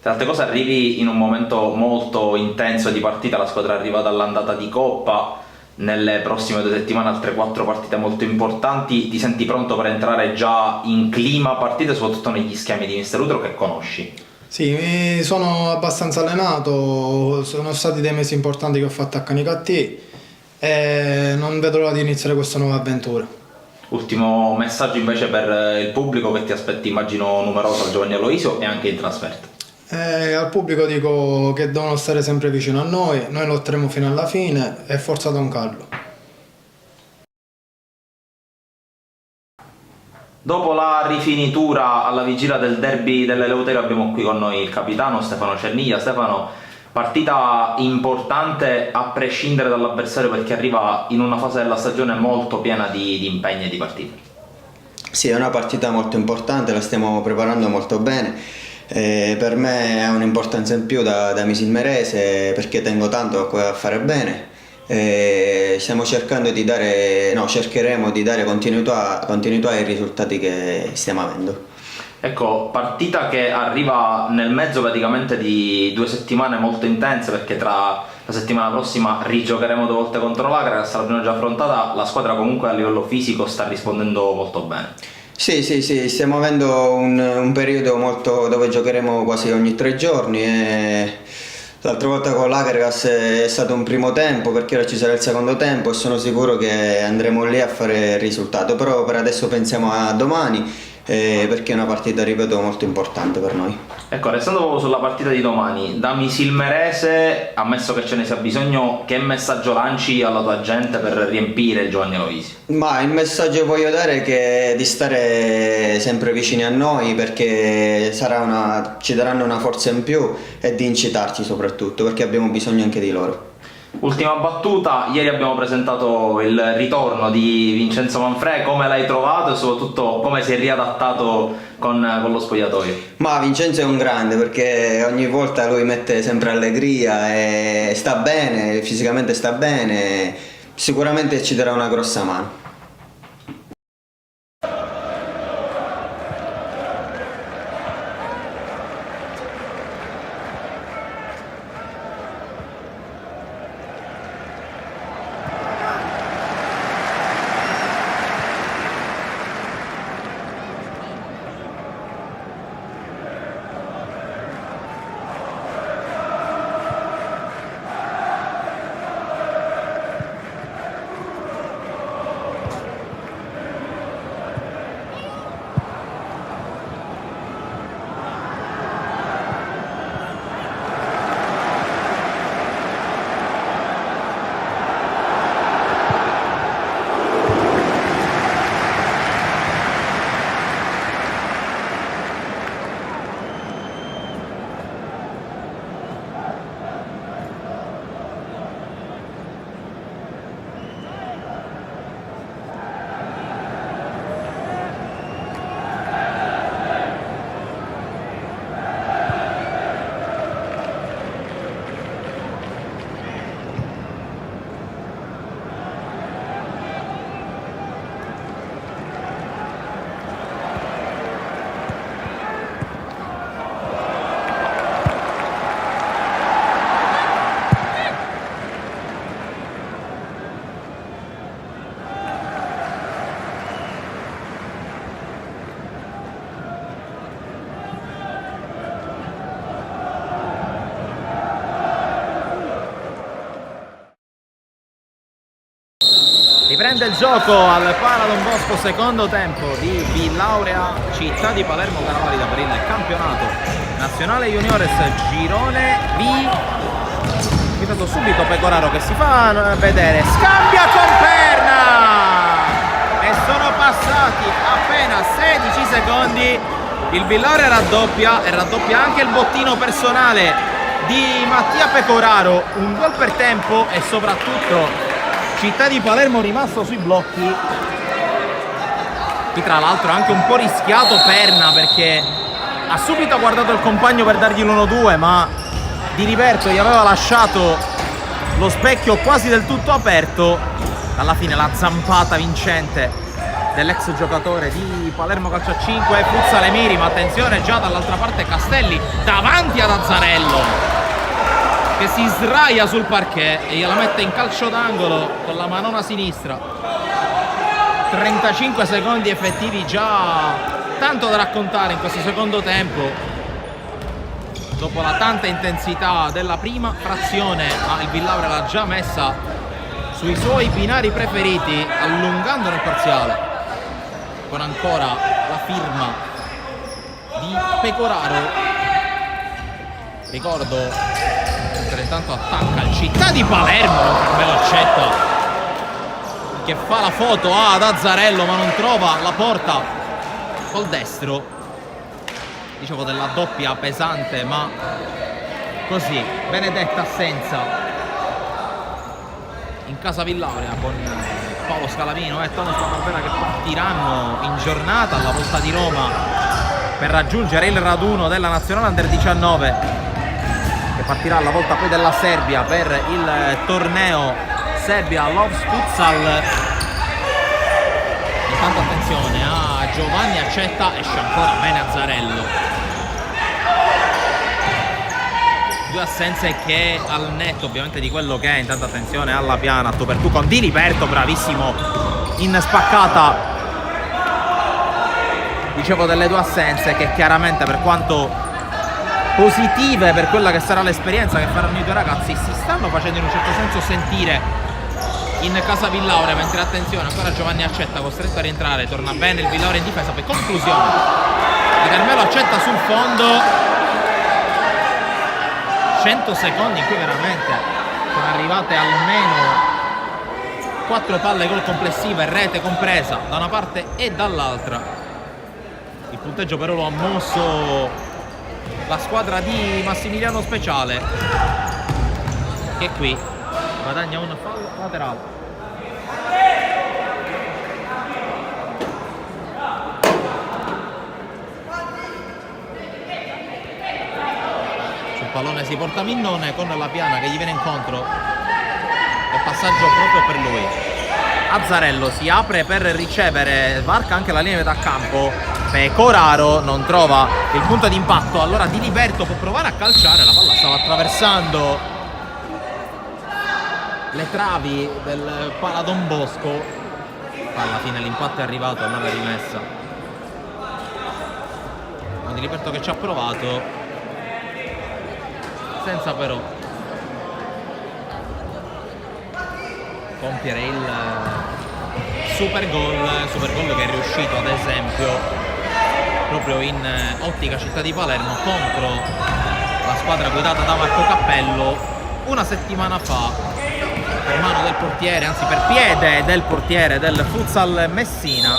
Tra altre cose arrivi in un momento molto intenso di partita, la squadra arriva dall'andata di Coppa, nelle prossime 2 settimane altre 4 partite molto importanti, ti senti pronto per entrare già in clima partite, soprattutto negli schemi di Mister Utro che conosci? Sì, mi sono abbastanza allenato, sono stati dei mesi importanti che ho fatto a Canicattì e non vedo l'ora di iniziare questa nuova avventura. Ultimo messaggio invece per il pubblico che ti aspetti, immagino numeroso al Giovanni Aloisio e anche in trasferta. Al pubblico dico che devono stare sempre vicino a noi lotteremo fino alla fine e forza Don Carlo. Dopo la rifinitura alla vigilia del derby dell'Eleuterio abbiamo qui con noi il capitano Stefano Cerniglia. Stefano, partita importante a prescindere dall'avversario perché arriva in una fase della stagione molto piena di impegni e di partite. Sì, è una partita molto importante, la stiamo preparando molto bene. Per me ha un'importanza in più da misilmerese perché tengo tanto a fare bene. Stiamo cercando di cercheremo di dare continuità ai risultati che stiamo avendo. Ecco, partita che arriva nel mezzo praticamente di 2 settimane molto intense perché tra la settimana prossima rigiocheremo 2 volte contro l'Acracas, la prima già affrontata, la squadra comunque a livello fisico sta rispondendo molto bene. Sì, stiamo avendo un periodo dove giocheremo quasi ogni 3 giorni e l'altra volta con l'Acracas è stato un primo tempo perché ora ci sarà il secondo tempo e sono sicuro che andremo lì a fare il risultato, però per adesso pensiamo a domani perché è una partita, ripeto, molto importante per noi. Ecco, restando proprio sulla partita di domani, da misilmerese, ammesso che ce ne sia bisogno, che messaggio lanci alla tua gente per riempire il Giovanni Aloisio? Ma il messaggio che voglio dare è che di stare sempre vicini a noi perché ci daranno una forza in più e di incitarci soprattutto perché abbiamo bisogno anche di loro. Ultima battuta, ieri abbiamo presentato il ritorno di Vincenzo Manfrè, come l'hai trovato e soprattutto come si è riadattato con lo spogliatoio? Ma Vincenzo è un grande perché ogni volta lui mette sempre allegria e sta bene, fisicamente sta bene, sicuramente ci darà una grossa mano. riprende il gioco al Pala Don Bosco, secondo tempo di Villaurea, Città di Palermo, gara valida per il campionato nazionale juniores girone B. Invitato subito Pecoraro che si fa vedere, scambia con perna e sono passati appena 16 secondi. Il Villaurea raddoppia e raddoppia anche il bottino personale di Mattia Pecoraro, un gol per tempo e soprattutto Città di Palermo rimasto sui blocchi. Qui tra l'altro anche un po' rischiato Perna, perché ha subito guardato il compagno per dargli l'1-2, ma Diliberto gli aveva lasciato lo specchio quasi del tutto aperto. Alla fine la zampata vincente dell'ex giocatore di Palermo Calcio a 5, puzza le miri, ma attenzione, già dall'altra parte Castelli davanti ad Azzarello che si sdraia sul parquet e gliela mette in calcio d'angolo con la manona sinistra. 35 secondi effettivi, già tanto da raccontare in questo secondo tempo. Dopo la tanta intensità della prima frazione, ma il Villaurea l'ha già messa sui suoi binari preferiti, allungando nel parziale, con ancora la firma di Pecoraro. Ricordo, mentre intanto attacca il Città di Palermo, Carmelo Accetta che fa la foto ad Azzarello ma non trova la porta col destro. Dicevo della doppia pesante, ma così, benedetta assenza in casa Villaurea, con Paolo Scalavino e Tono Scalavera che partiranno in giornata alla Volta di Roma per raggiungere il raduno della Nazionale Under 19, che partirà alla volta poi della Serbia per il torneo Serbia Loves Futsal. Intanto attenzione a Giovanni Accetta, esce ancora bene Azzarello. Due assenze che al netto ovviamente di quello che è. Intanto attenzione alla piana, tu per tu con Diliberto, bravissimo in spaccata. Dicevo delle due assenze che chiaramente, per quanto positive per quella che sarà l'esperienza che faranno i due ragazzi, si stanno facendo in un certo senso sentire in casa Villaurea, mentre attenzione ancora Giovanni Accetta costretto a rientrare, torna bene il Villaurea in difesa, poi conclusione di Carmelo Accetta sul fondo. 100 secondi in cui veramente sono arrivate almeno 4 palle gol complessive, rete compresa da una parte e dall'altra. Il punteggio però lo ha mosso la squadra di Massimiliano Speciale, che qui guadagna un fallo laterale. Sul pallone si porta Minnone con la piana che gli viene incontro e passaggio proprio per lui. Azzarello si apre per ricevere, varca anche la linea da campo. Pecoraro non trova il punto di impatto, allora Diliberto può provare a calciare, la palla stava attraversando le travi del Pala Don Bosco, alla fine l'impatto è arrivato, allora rimessa. Ma Diliberto che ci ha provato, senza però compiere il super gol che è riuscito ad esempio proprio in ottica Città di Palermo contro la squadra guidata da Marco Cappello una settimana fa, per mano del portiere, anzi per piede del portiere del Futsal Messina.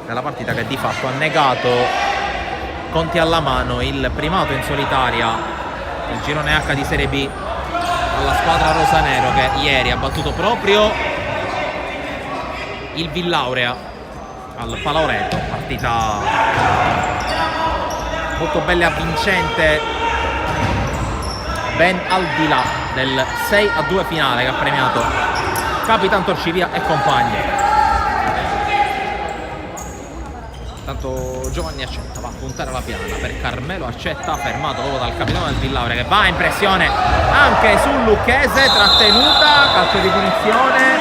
Nella partita che di fatto ha negato, conti alla mano, il primato in solitaria, il girone H di Serie B, alla squadra rosanero, che ieri ha battuto proprio il Villaurea al Palaureto. Partita molto bella e avvincente, ben al di là del 6-2 finale che ha premiato Capitan Torcivia e compagni. Tanto Giovanni Accetta va a puntare la piana per Carmelo Accetta, fermato proprio dal capitano del Villaurea che va in pressione anche sul Lucchese, trattenuta, calcio di punizione.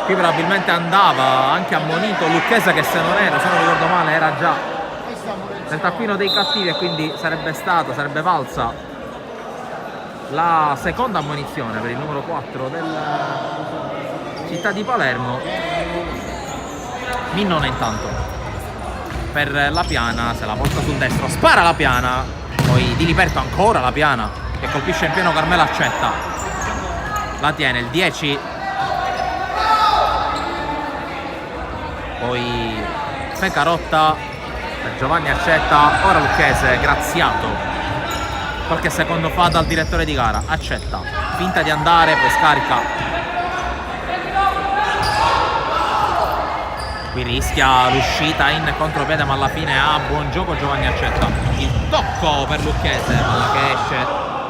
Qui probabilmente andava anche ammonito Lucchese, che se non ricordo male era già del taccuino dei cattivi, e quindi sarebbe valsa la seconda ammonizione per il numero 4 del Città di Palermo. Minnone intanto per la Piana, se la porta sul destro, spara la Piana, poi Diliberto ancora la Piana che colpisce in pieno Carmelo Accetta, la tiene il 10, poi Fecarotta per Giovanni Accetta, ora Lucchese graziato qualche secondo fa dal direttore di gara. Accetta, finta di andare, poi scarica. Qui rischia l'uscita in contropiede, ma alla fine ha buon gioco Giovanni Accetta. Il tocco per Lucchese, palla che esce,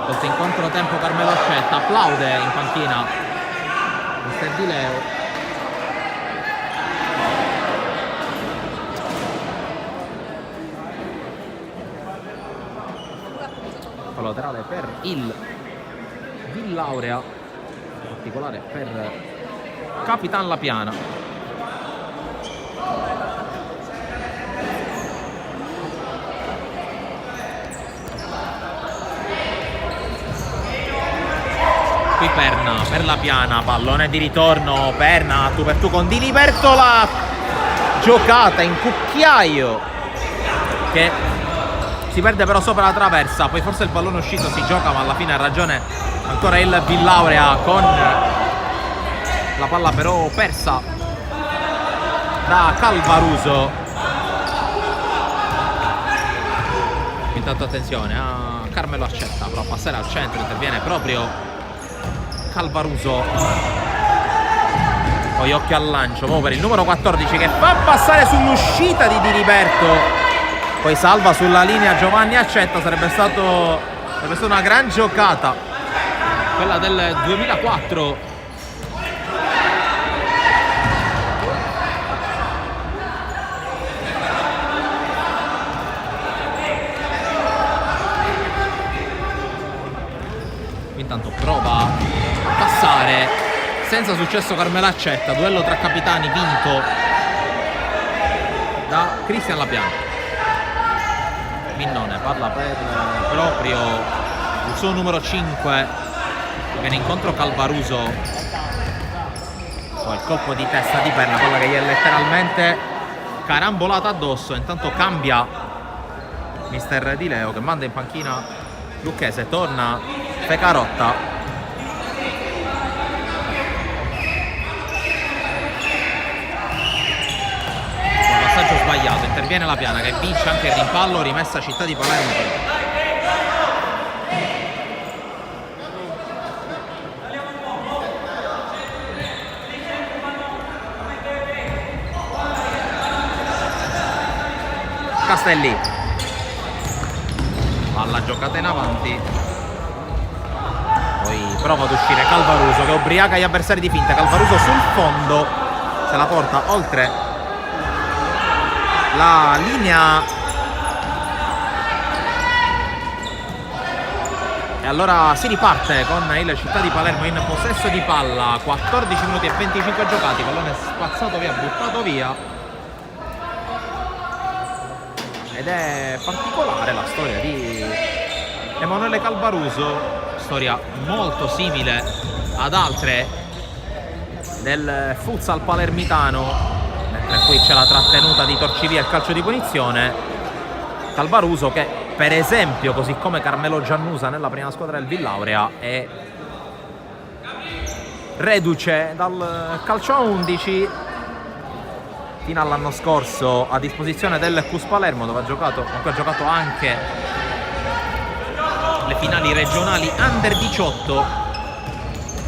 colto in controtempo Carmelo Accetta, applaude in panchina mister Di Leo. Laterale per il Villaurea, in particolare per Capitan La Piana. Qui Perna per La Piana, pallone di ritorno, Perna tu per tu con Diliberto, la giocata in cucchiaio che si perde però sopra la traversa, poi forse il pallone uscito si gioca, ma alla fine ha ragione ancora il Villaurea con la palla però persa da Calvaruso. Intanto attenzione a Carmelo Accetta, però a passare al centro interviene proprio Calvaruso. Poi occhio al lancio per il numero 14 che fa passare sull'uscita di Diliberto, poi salva sulla linea Giovanni Accetta. Sarebbe stata una gran giocata quella del 2004. Intanto prova a passare, senza successo Carmelo Accetta, duello tra capitani vinto da Cristian La Piana. Minnone parla per proprio il suo numero 5, viene incontro Calvaruso, poi il colpo di testa di Perna, quella che gli è letteralmente carambolata addosso. Intanto cambia mister Di Leo che manda in panchina Lucchese, torna Fecarotta. Passaggio sbagliato, interviene La Piana che vince anche il rimpallo, rimessa Città di Palermo. Castelli, palla giocata in avanti, poi prova ad uscire Calvaruso che ubriaca gli avversari di finta. Calvaruso sul fondo, se la porta oltre la linea, e allora si riparte con il Città di Palermo in possesso di palla. 14 minuti e 25 giocati, pallone spazzato via, buttato via, ed è particolare la storia di Emanuele Calvaruso, storia molto simile ad altre del futsal palermitano. Mentre qui c'è la trattenuta di Torcivia, il calcio di punizione. Calvaruso che per esempio, così come Carmelo Giannusa nella prima squadra del Villaurea, è reduce dal calcio a 11 fino all'anno scorso a disposizione del CUS Palermo, dove ha giocato anche le finali regionali Under 18.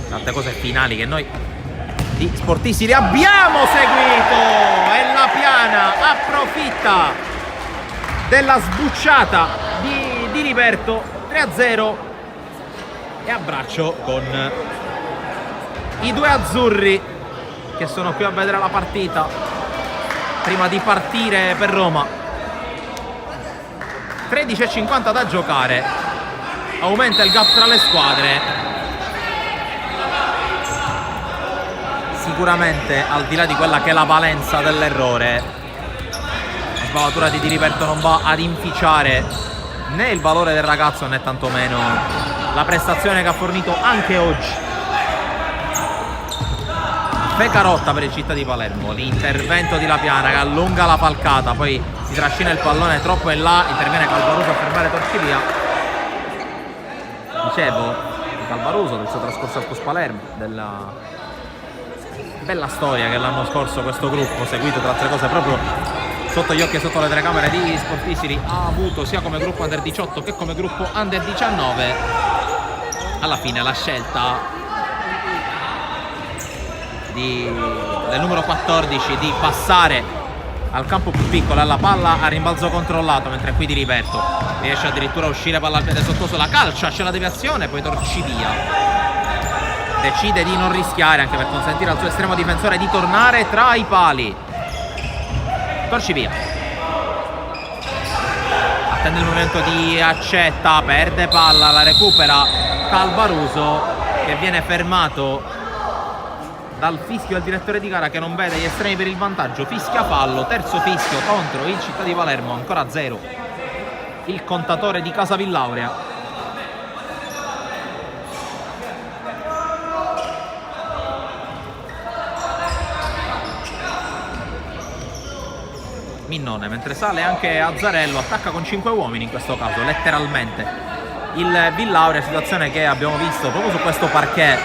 Tante cose finali che noi di sportisti li abbiamo seguito, e La Piana approfitta della sbucciata di Diliberto, 3-0, e abbraccio con i due azzurri che sono qui a vedere la partita prima di partire per Roma. 13:50 da giocare, aumenta il gap tra le squadre. Sicuramente, al di là di quella che è la valenza dell'errore, sbavatura di Diliberto non va ad inficiare né il valore del ragazzo né tantomeno la prestazione che ha fornito anche oggi. Pecarotta per il Città di Palermo, l'intervento di Lapiana che allunga la falcata, poi si trascina il pallone troppo in là, interviene Calvaruso a fermare Torcivia. Dicevo di Calvaruso, del suo trascorso al Cus Palermo, della bella storia che l'anno scorso questo gruppo, seguito tra altre cose proprio sotto gli occhi e sotto le telecamere di Sportifili, ha avuto sia come gruppo Under 18 che come gruppo Under 19. Alla fine la scelta del numero 14 di passare al campo più piccolo, alla palla a rimbalzo controllato, mentre qui Diliberto riesce addirittura a uscire palla al piede sottoso, la calcia, c'è la deviazione, poi Torcivia decide di non rischiare anche per consentire al suo estremo difensore di tornare tra i pali. Torcivia attende il momento di Accetta, perde palla, la recupera Calvaruso che viene fermato dal fischio del direttore di gara che non vede gli estremi per il vantaggio. Fischia fallo, terzo fischio contro il Città di Palermo, ancora 0 il contatore di Casa Villaurea. Minnone, mentre sale anche Azzarello, attacca con 5 uomini in questo caso, letteralmente. Il Villaurea, situazione che abbiamo visto proprio su questo parquet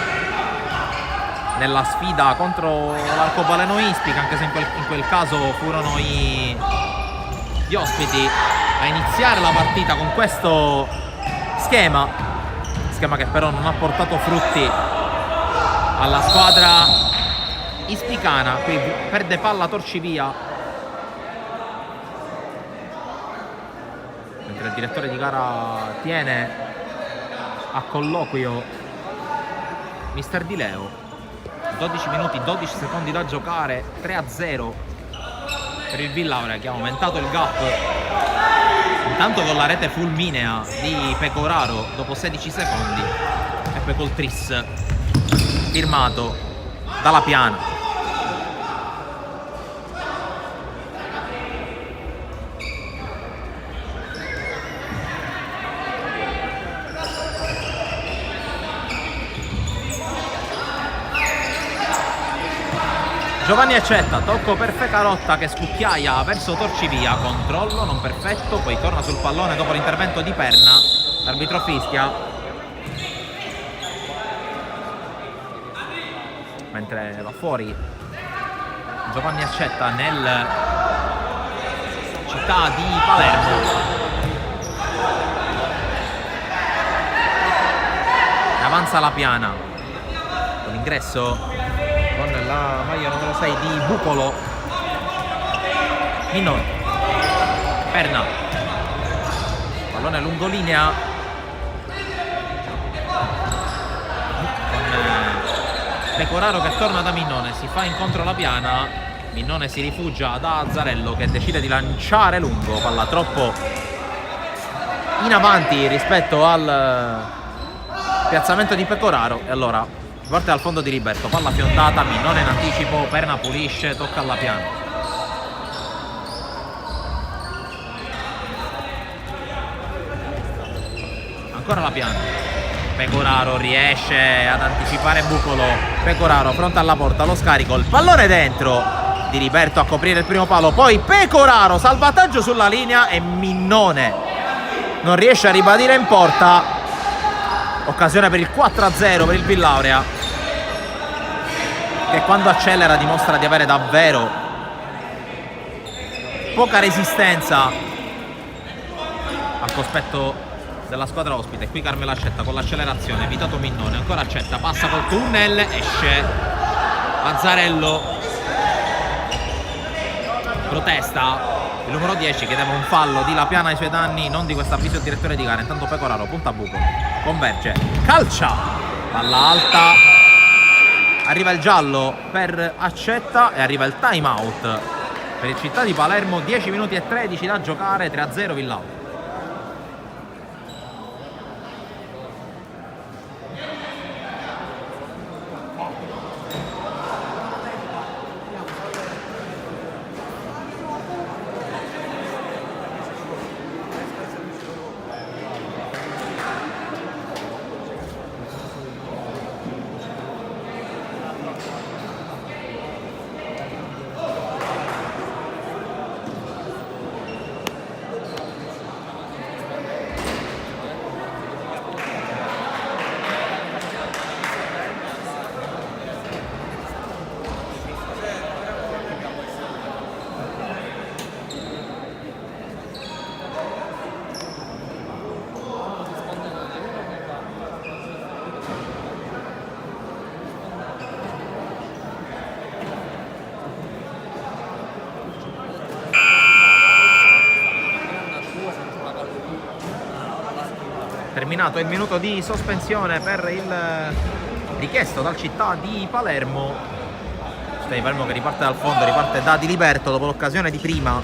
nella sfida contro l'Arcobaleno Ispica, anche se in quel caso furono gli ospiti a iniziare la partita con questo schema che però non ha portato frutti alla squadra ispicana. Qui perde palla Torcivia, mentre il direttore di gara tiene a colloquio Mister Di Leo. 12 minuti, 12 secondi da giocare, 3-0 per il Villaurea che ha aumentato il gap, intanto con la rete fulminea di Pecoraro dopo 16 secondi e poi col tris firmato dalla Piana. Giovanni Accetta, tocco per Pecarotta che scucchiaia verso Torcivia, controllo non perfetto, poi torna sul pallone dopo l'intervento di Perna, l'arbitro fischia, mentre va fuori Giovanni Accetta nel Città di Palermo. E avanza la Piana con l'ingresso con la maglia numero 6 di Bucolo. Minnone, Perna, pallone lungolinea con Pecoraro che torna da Minnone, si fa incontro alla Piana, Minnone si rifugia da Azzarello che decide di lanciare lungo, palla troppo in avanti rispetto al piazzamento di Pecoraro e allora parte al fondo di Diliberto, palla fiondata, Minnone in anticipo, Perna pulisce, tocca alla Piana. Ancora la Piana, Pecoraro riesce ad anticipare Bucolo, Pecoraro fronte alla porta, lo scarico, il pallone dentro, Diliberto a coprire il primo palo, poi Pecoraro, salvataggio sulla linea e Minnone non riesce a ribadire in porta, occasione per il 4-0 per il Villaurea che quando accelera dimostra di avere davvero poca resistenza al cospetto della squadra ospite. Qui Carmelo Accetta con l'accelerazione, evitato Minnone, ancora Accetta, passa col tunnel, esce Azzarello, protesta il numero 10, chiedeva un fallo di Lapiana ai suoi danni, non di questo avviso il direttore di gara. Intanto Pecoraro punta a buco, converge, calcia, palla alta, arriva il giallo per Accetta e arriva il time out per il Città di Palermo. 10 minuti e 13 da giocare, 3-0 Villaurea. terminato il minuto di sospensione per il richiesto dal Città di Palermo. Città di Palermo che riparte dal fondo, riparte da Di Liberto dopo l'occasione di prima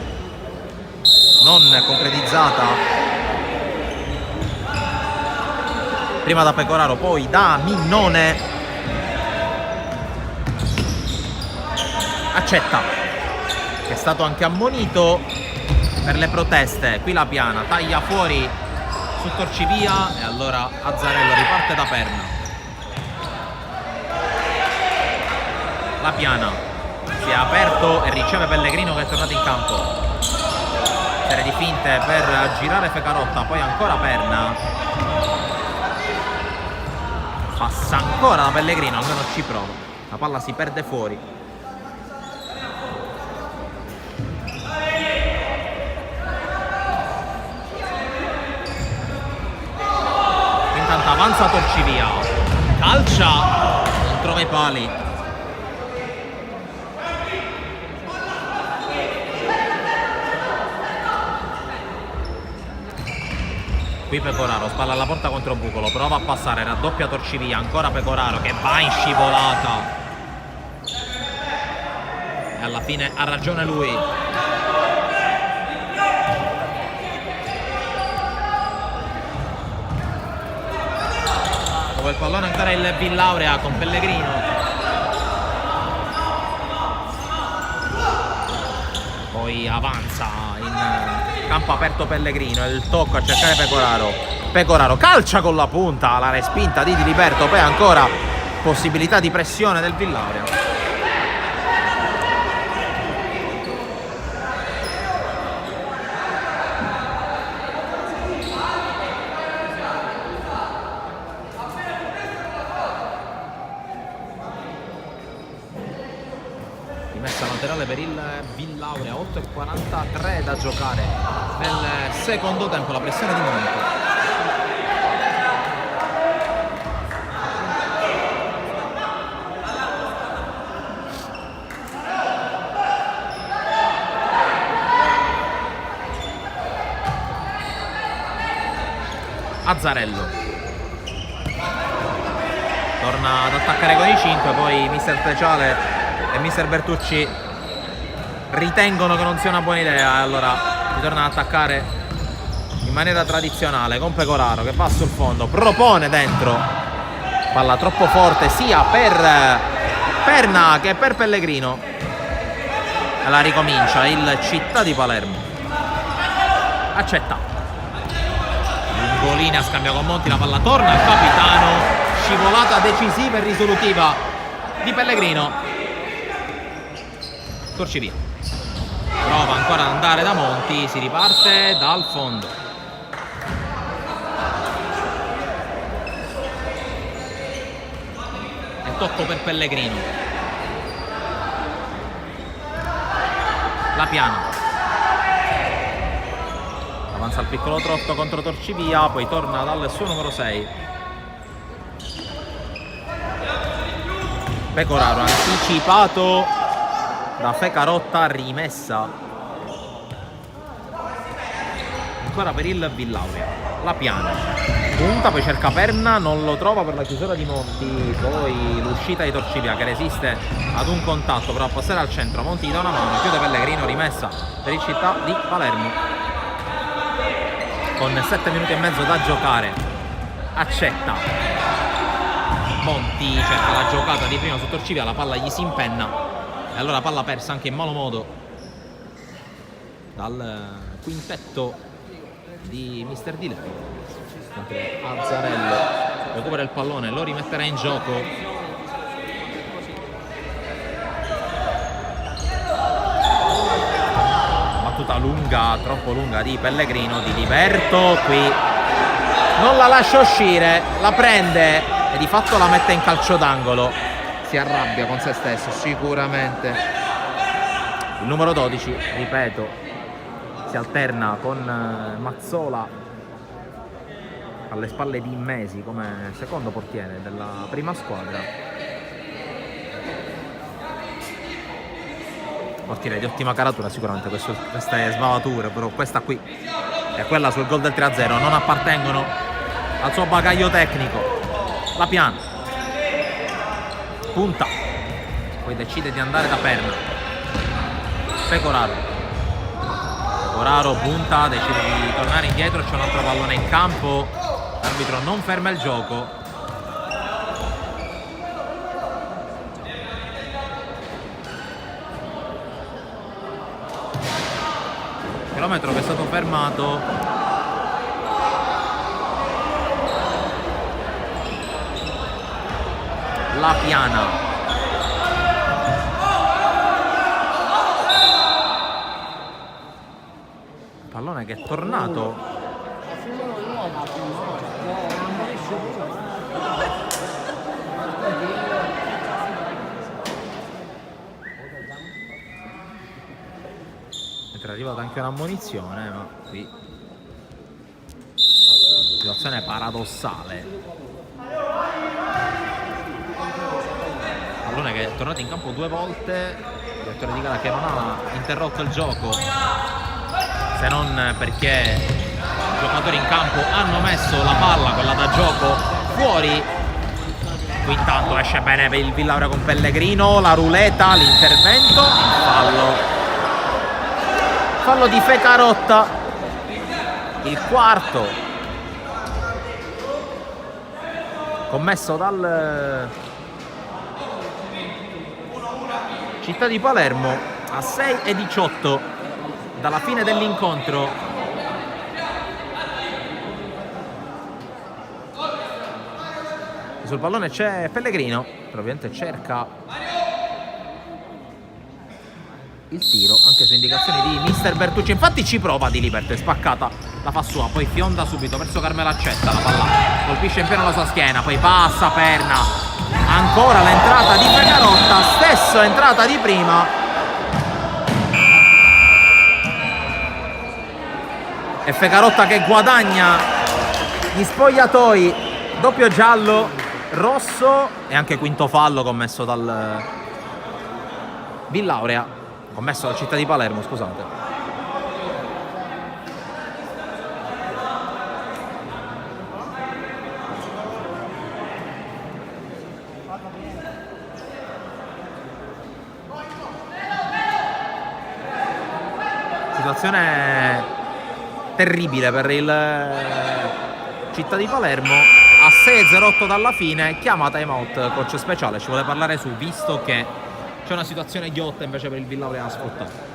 non concretizzata, prima da Pecoraro, poi da Minnone. Accetta, che è stato anche ammonito per le proteste. Qui la Piana taglia fuori su Torcivia e allora Azzarello riparte da Perna. La Piana si è aperto e riceve Pellegrino che è tornato in campo. Serie di finte per girare Fecarotta, poi ancora Perna. Passa ancora da Pellegrino, almeno ci prova. La palla si perde fuori. Intanto avanza Torcivia, calcia, non trova i pali. Qui Pecoraro spalla alla porta contro Bucolo, prova a passare, raddoppia Torcivia, ancora Pecoraro che va in scivolata e alla fine ha ragione lui. Dopo il pallone ancora il Villaurea con Pellegrino. Poi avanza in campo aperto Pellegrino, il tocco a cercare Pecoraro. Pecoraro calcia con la punta, la respinta di Liberto, poi ancora possibilità di pressione del Villaurea. Rimessa laterale per il Villaurea, 8:43 da giocare nel secondo tempo, la pressione di Monti. Azzarello torna ad attaccare con i 5, poi mister Speciale e mister Bertucci ritengono che non sia una buona idea, allora ritorna ad attaccare in maniera tradizionale con Pecoraro che va sul fondo, propone dentro, palla troppo forte sia per Perna che per Pellegrino e la ricomincia il Città di Palermo. Accetta, Lungolina scambia con Monti, la palla torna al capitano, scivolata decisiva e risolutiva di Pellegrino. Torcivia prova ancora ad andare da Monti, si riparte dal fondo. E tocco per Pellegrino. La Piana avanza il piccolo trotto contro Torcivia, poi torna dal suo numero 6. Pecoraro anticipato da Fecarotta, rimessa ancora per il Villaurea. La Piana punta, poi cerca Perna, non lo trova per la chiusura di Monti, poi l'uscita di Torcivia che resiste ad un contatto, prova a passare al centro, Monti gli dà una mano, chiude Pellegrino, rimessa per il Città di Palermo con 7 minuti e mezzo da giocare. Accetta, Monti cerca la giocata di prima su Torcivia, la palla gli si impenna e allora palla persa anche in malo modo dal quintetto di mister Dile, mentre Azzarello recupera il pallone, lo rimetterà in gioco. Battuta lunga, troppo lunga di Pellegrino, di Liberto, qui non la lascia uscire, la prende e di fatto la mette in calcio d'angolo. Si arrabbia con se stesso sicuramente il numero 12, ripeto, si alterna con Mazzola alle spalle di Immesi come secondo portiere della prima squadra. Portiere di ottima caratura sicuramente, queste sbavature, però questa qui e quella sul gol del 3-0 non appartengono al suo bagaglio tecnico. La Piana punta, poi decide di andare da Perna. Pecoraro punta, decide di tornare indietro, c'è un altro pallone in campo, l'arbitro non ferma il gioco. Chilometro che è stato fermato. La Piana. Pallone che è tornato. Mentre è arrivata anche un'ammonizione, ma qui situazione paradossale. Pallone che è tornato in campo 2 volte. Il direttore di gara che non ha interrotto il gioco, se non perché i giocatori in campo hanno messo la palla, quella da gioco, fuori. Qui intanto esce bene per il Villauria con Pellegrino, la ruleta, l'intervento, il fallo di Fecarotta, il quarto commesso dal Città di Palermo a 6:18 dalla fine dell'incontro. Sul pallone c'è Pellegrino, che ovviamente cerca il tiro anche su indicazioni di mister Bertucci. Infatti ci prova Di Liberte, spaccata, la fa sua, poi fionda subito verso Carmelo Accetta, la palla colpisce in pieno la sua schiena, poi passa Perna, ancora l'entrata di Fecarotta, stessa entrata di prima, e Fecarotta che guadagna gli spogliatoi, doppio giallo, rosso e anche quinto fallo commesso dal Villauria, commesso dal Città di Palermo, scusate. Situazione terribile per il Città di Palermo. A 6:08 dalla fine chiama timeout coach speciale, ci vuole parlare su, visto che c'è una situazione ghiotta invece per il Villauria da sfruttare.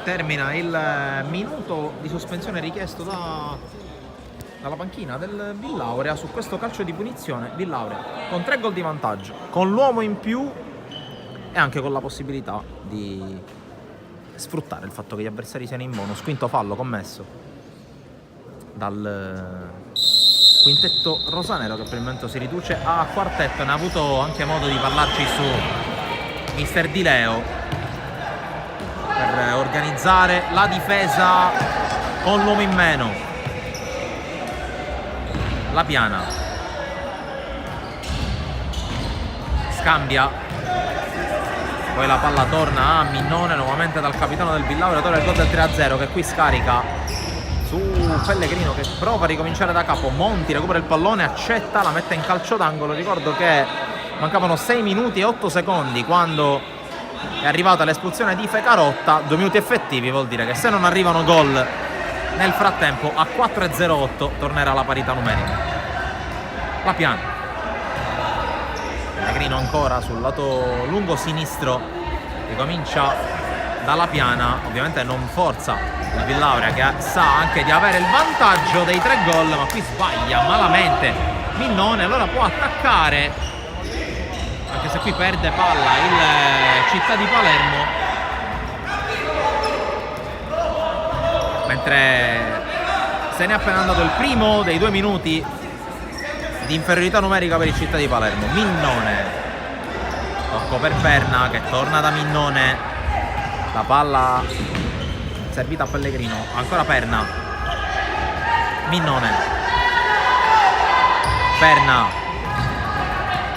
Termina il minuto di sospensione richiesto dalla panchina del Villauria su questo calcio di punizione. Villauria con 3 gol di vantaggio, con l'uomo in più e anche con la possibilità di sfruttare il fatto che gli avversari siano in bonus. Quinto fallo commesso dal quintetto rosanero, che per il momento si riduce a quartetto. Ne ha avuto anche modo di parlarci su mister Di Leo, per organizzare la difesa con l'uomo in meno. La Piana scambia, poi la palla torna a Minnone, nuovamente dal capitano del Villauria, il gol del 3-0, che qui scarica su Pellegrino che prova a ricominciare da capo. Monti recupera il pallone, accetta, la mette in calcio d'angolo. Ricordo che mancavano 6 minuti e 8 secondi quando è arrivata l'espulsione di Fecarotta. 2 minuti effettivi, vuol dire che se non arrivano gol nel frattempo a 4:08 tornerà la parità numerica. La Piana. Pellegrino ancora sul lato lungo sinistro, ricomincia dalla Piana, ovviamente non forza il Villauria che sa anche di avere il vantaggio dei 3 gol, ma qui sbaglia malamente Minnone, allora può attaccare, anche se qui perde palla il Città di Palermo, mentre se n'è appena andato il primo dei 2 minuti di inferiorità numerica per il Città di Palermo. Minnone, tocco per Perna che torna da Minnone, la palla servita a Pellegrino, ancora Perna, Minnone, Perna,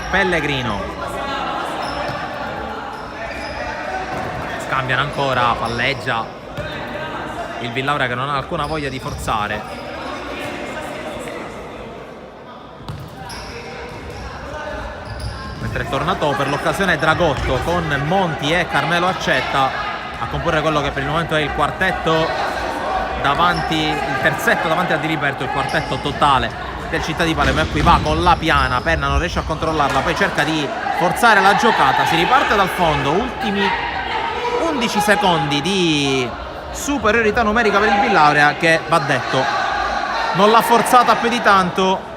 Pellegrino, scambiano ancora, palleggia il Villauria che non ha alcuna voglia di forzare. Mentre è tornato per l'occasione Dragotto con Monti e Carmelo Accetta a comporre quello che per il momento è il quartetto davanti, il terzetto davanti a Diliberto, il quartetto totale del Città di Palermo. E qui va con la Piana, Perna non riesce a controllarla, poi cerca di forzare la giocata, si riparte dal fondo, ultimi 11 secondi di superiorità numerica per il Villauria che, va detto, non l'ha forzata più di tanto.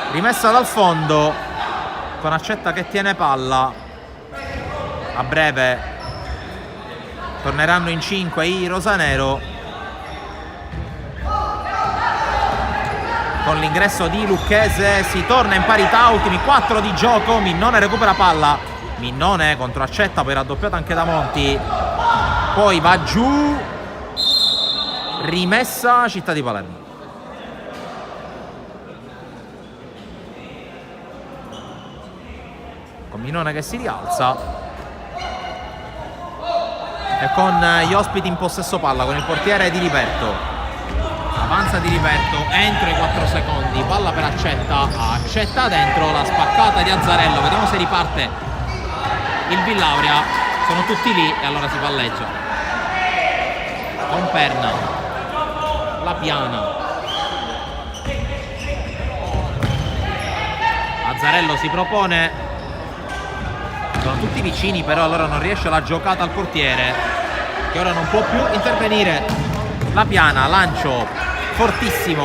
Rimessa dal fondo con Accetta che tiene palla. A breve torneranno in 5 i rosanero con l'ingresso di Lucchese. Si torna in parità, ultimi 4 di gioco. Minnone recupera palla, Minnone contro Accetta, poi raddoppiato anche da Monti, poi va giù, rimessa Città di Palermo. Minnone che si rialza e con gli ospiti in possesso palla, con il portiere Diliberto. Avanza Diliberto entro i 4 secondi, palla per Accetta, Accetta dentro, la spaccata di Azzarello, vediamo se riparte il Villauria, sono tutti lì e allora si palleggia con Perna, la Piana, Azzarello si propone, sono tutti vicini però allora non riesce la giocata al portiere che ora non può più intervenire. La Piana, lancio fortissimo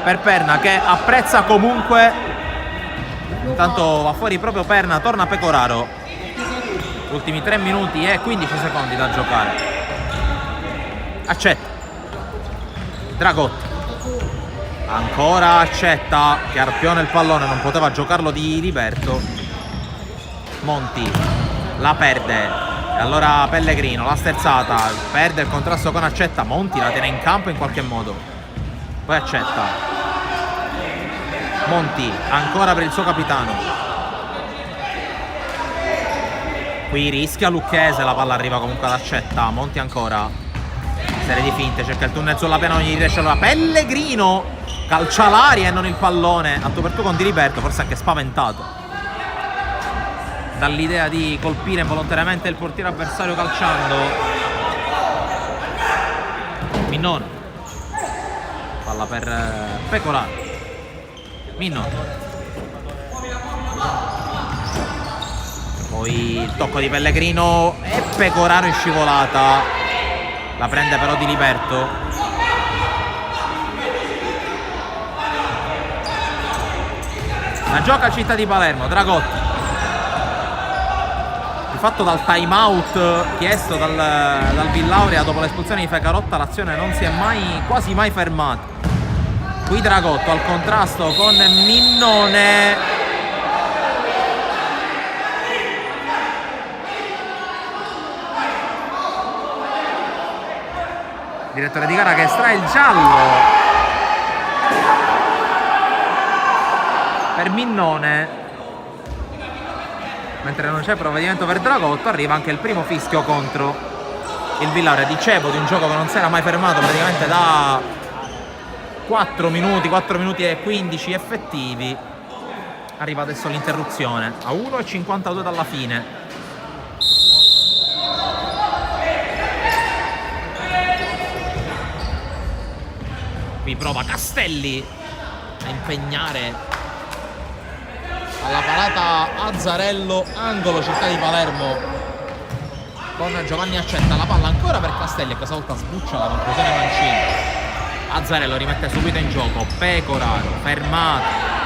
per Perna che apprezza comunque, intanto va fuori proprio Perna, torna Pecoraro, ultimi 3 minuti e 15 secondi da giocare. Accetta, Dragotti, ancora Accetta che arpiona il pallone, non poteva giocarlo di Liberto. Monti la perde e allora Pellegrino, la sterzata, perde il contrasto con Accetta, Monti la tiene in campo in qualche modo, poi Accetta, Monti ancora per il suo capitano, qui rischia Lucchese, la palla arriva comunque ad Accetta, Monti ancora, serie di finte, cerca il tunnel sulla Piana, non gli riesce, allora Pellegrino calcia l'aria e non il pallone, a tu per tu con Diliberto, forse anche spaventato dall'idea di colpire involontariamente il portiere avversario calciando. Minnone, palla per Pecoraro, Minnone, poi il tocco di Pellegrino e Pecoraro in scivolata, la prende però Diliberto. La gioca Città di Palermo, Dragotti, fatto dal time out chiesto dal Villauria dopo l'espulsione di Fecarotta, l'azione non si è quasi mai fermata. Qui Dragotto al contrasto con Minnone, direttore di gara che estrae il giallo per Minnone. mentre non c'è provvedimento per Dragotto, arriva anche il primo fischio contro il Villauria. Dicevo, di un gioco che non si era mai fermato praticamente da 4 minuti e 15 effettivi. Arriva adesso l'interruzione a 1:52 dalla fine. Qui prova Castelli a impegnare alla parata Azzarello, angolo Città di Palermo, con Giovanni Accetta. La palla ancora per Castelli e questa volta sbuccia la conclusione Mancini. Azzarello rimette subito in gioco Pecoraro, fermato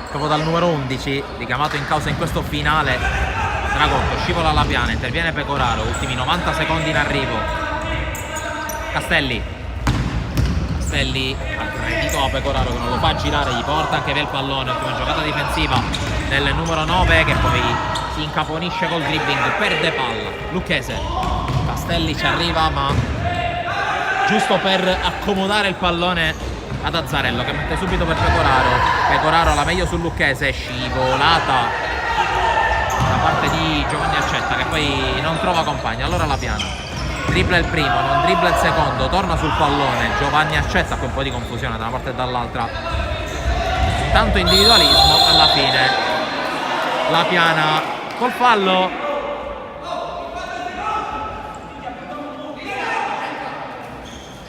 proprio dal numero 11, richiamato in causa in questo finale. Dragotto scivola alla piana, interviene Pecoraro, ultimi 90 secondi in arrivo. Castelli aggredito a Pecoraro che non lo fa girare, gli porta anche via il pallone. Ottima giocata difensiva del numero 9 che poi si incaponisce col dribbling, perde palla. Lucchese, Castelli ci arriva ma giusto per accomodare il pallone ad Azzarello che mette subito per Pecoraro la meglio sul Lucchese, scivolata da parte di Giovanni Accetta che poi non trova compagno. Allora la piana dribbla il primo, non dribbla il secondo, torna sul pallone Giovanni Accetta, con un po' di confusione da una parte e dall'altra, tanto individualismo. Alla fine la piana col fallo.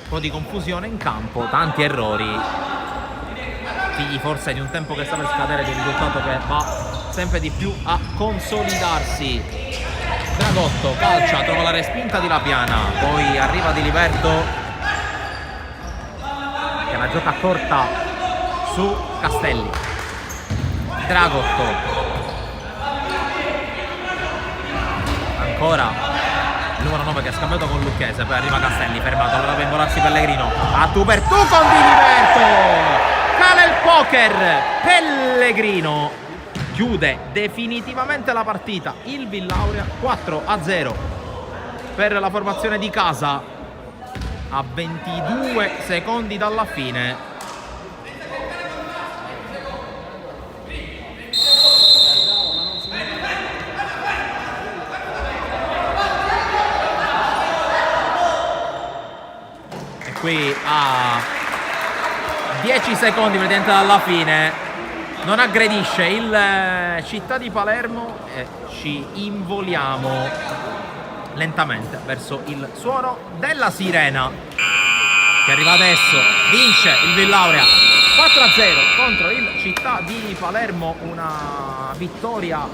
Un po' di confusione in campo, tanti errori, figli forse di un tempo che sta per scadere, di un risultato che va sempre di più a consolidarsi. Dragotto calcia, trova la respinta di Lapiana, poi arriva Di Liberto che la gioca corta su Castelli. Dragotto ancora il numero 9 che ha scambiato con Lucchese, poi arriva Castelli fermato, allora deve involarsi Pellegrino a tu per tu con Di Liberto, cala il poker. Pellegrino chiude definitivamente la partita. Il Villauria 4-0 per la formazione di casa a 22 secondi dalla fine. E qui a 10 secondi praticamente dalla fine non aggredisce il Città di Palermo e ci involiamo lentamente verso il suono della sirena che arriva adesso. Vince il Villauria 4-0 contro il Città di Palermo, una vittoria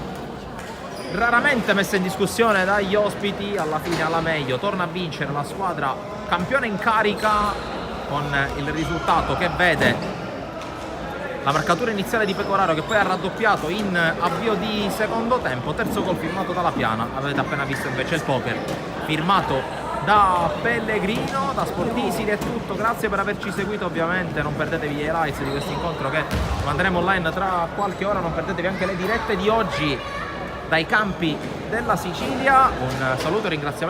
raramente messa in discussione dagli ospiti. Alla fine, alla meglio, torna a vincere la squadra campione in carica con il risultato che vede la marcatura iniziale di Pecoraro che poi ha raddoppiato in avvio di secondo tempo. Terzo gol firmato dalla piana. Avete appena visto invece il poker firmato da Pellegrino. Da Sportisili è tutto, grazie per averci seguito. Ovviamente non perdetevi gli highlights di questo incontro che manderemo online tra qualche ora. Non perdetevi anche le dirette di oggi dai campi della Sicilia. Un saluto e ringraziamento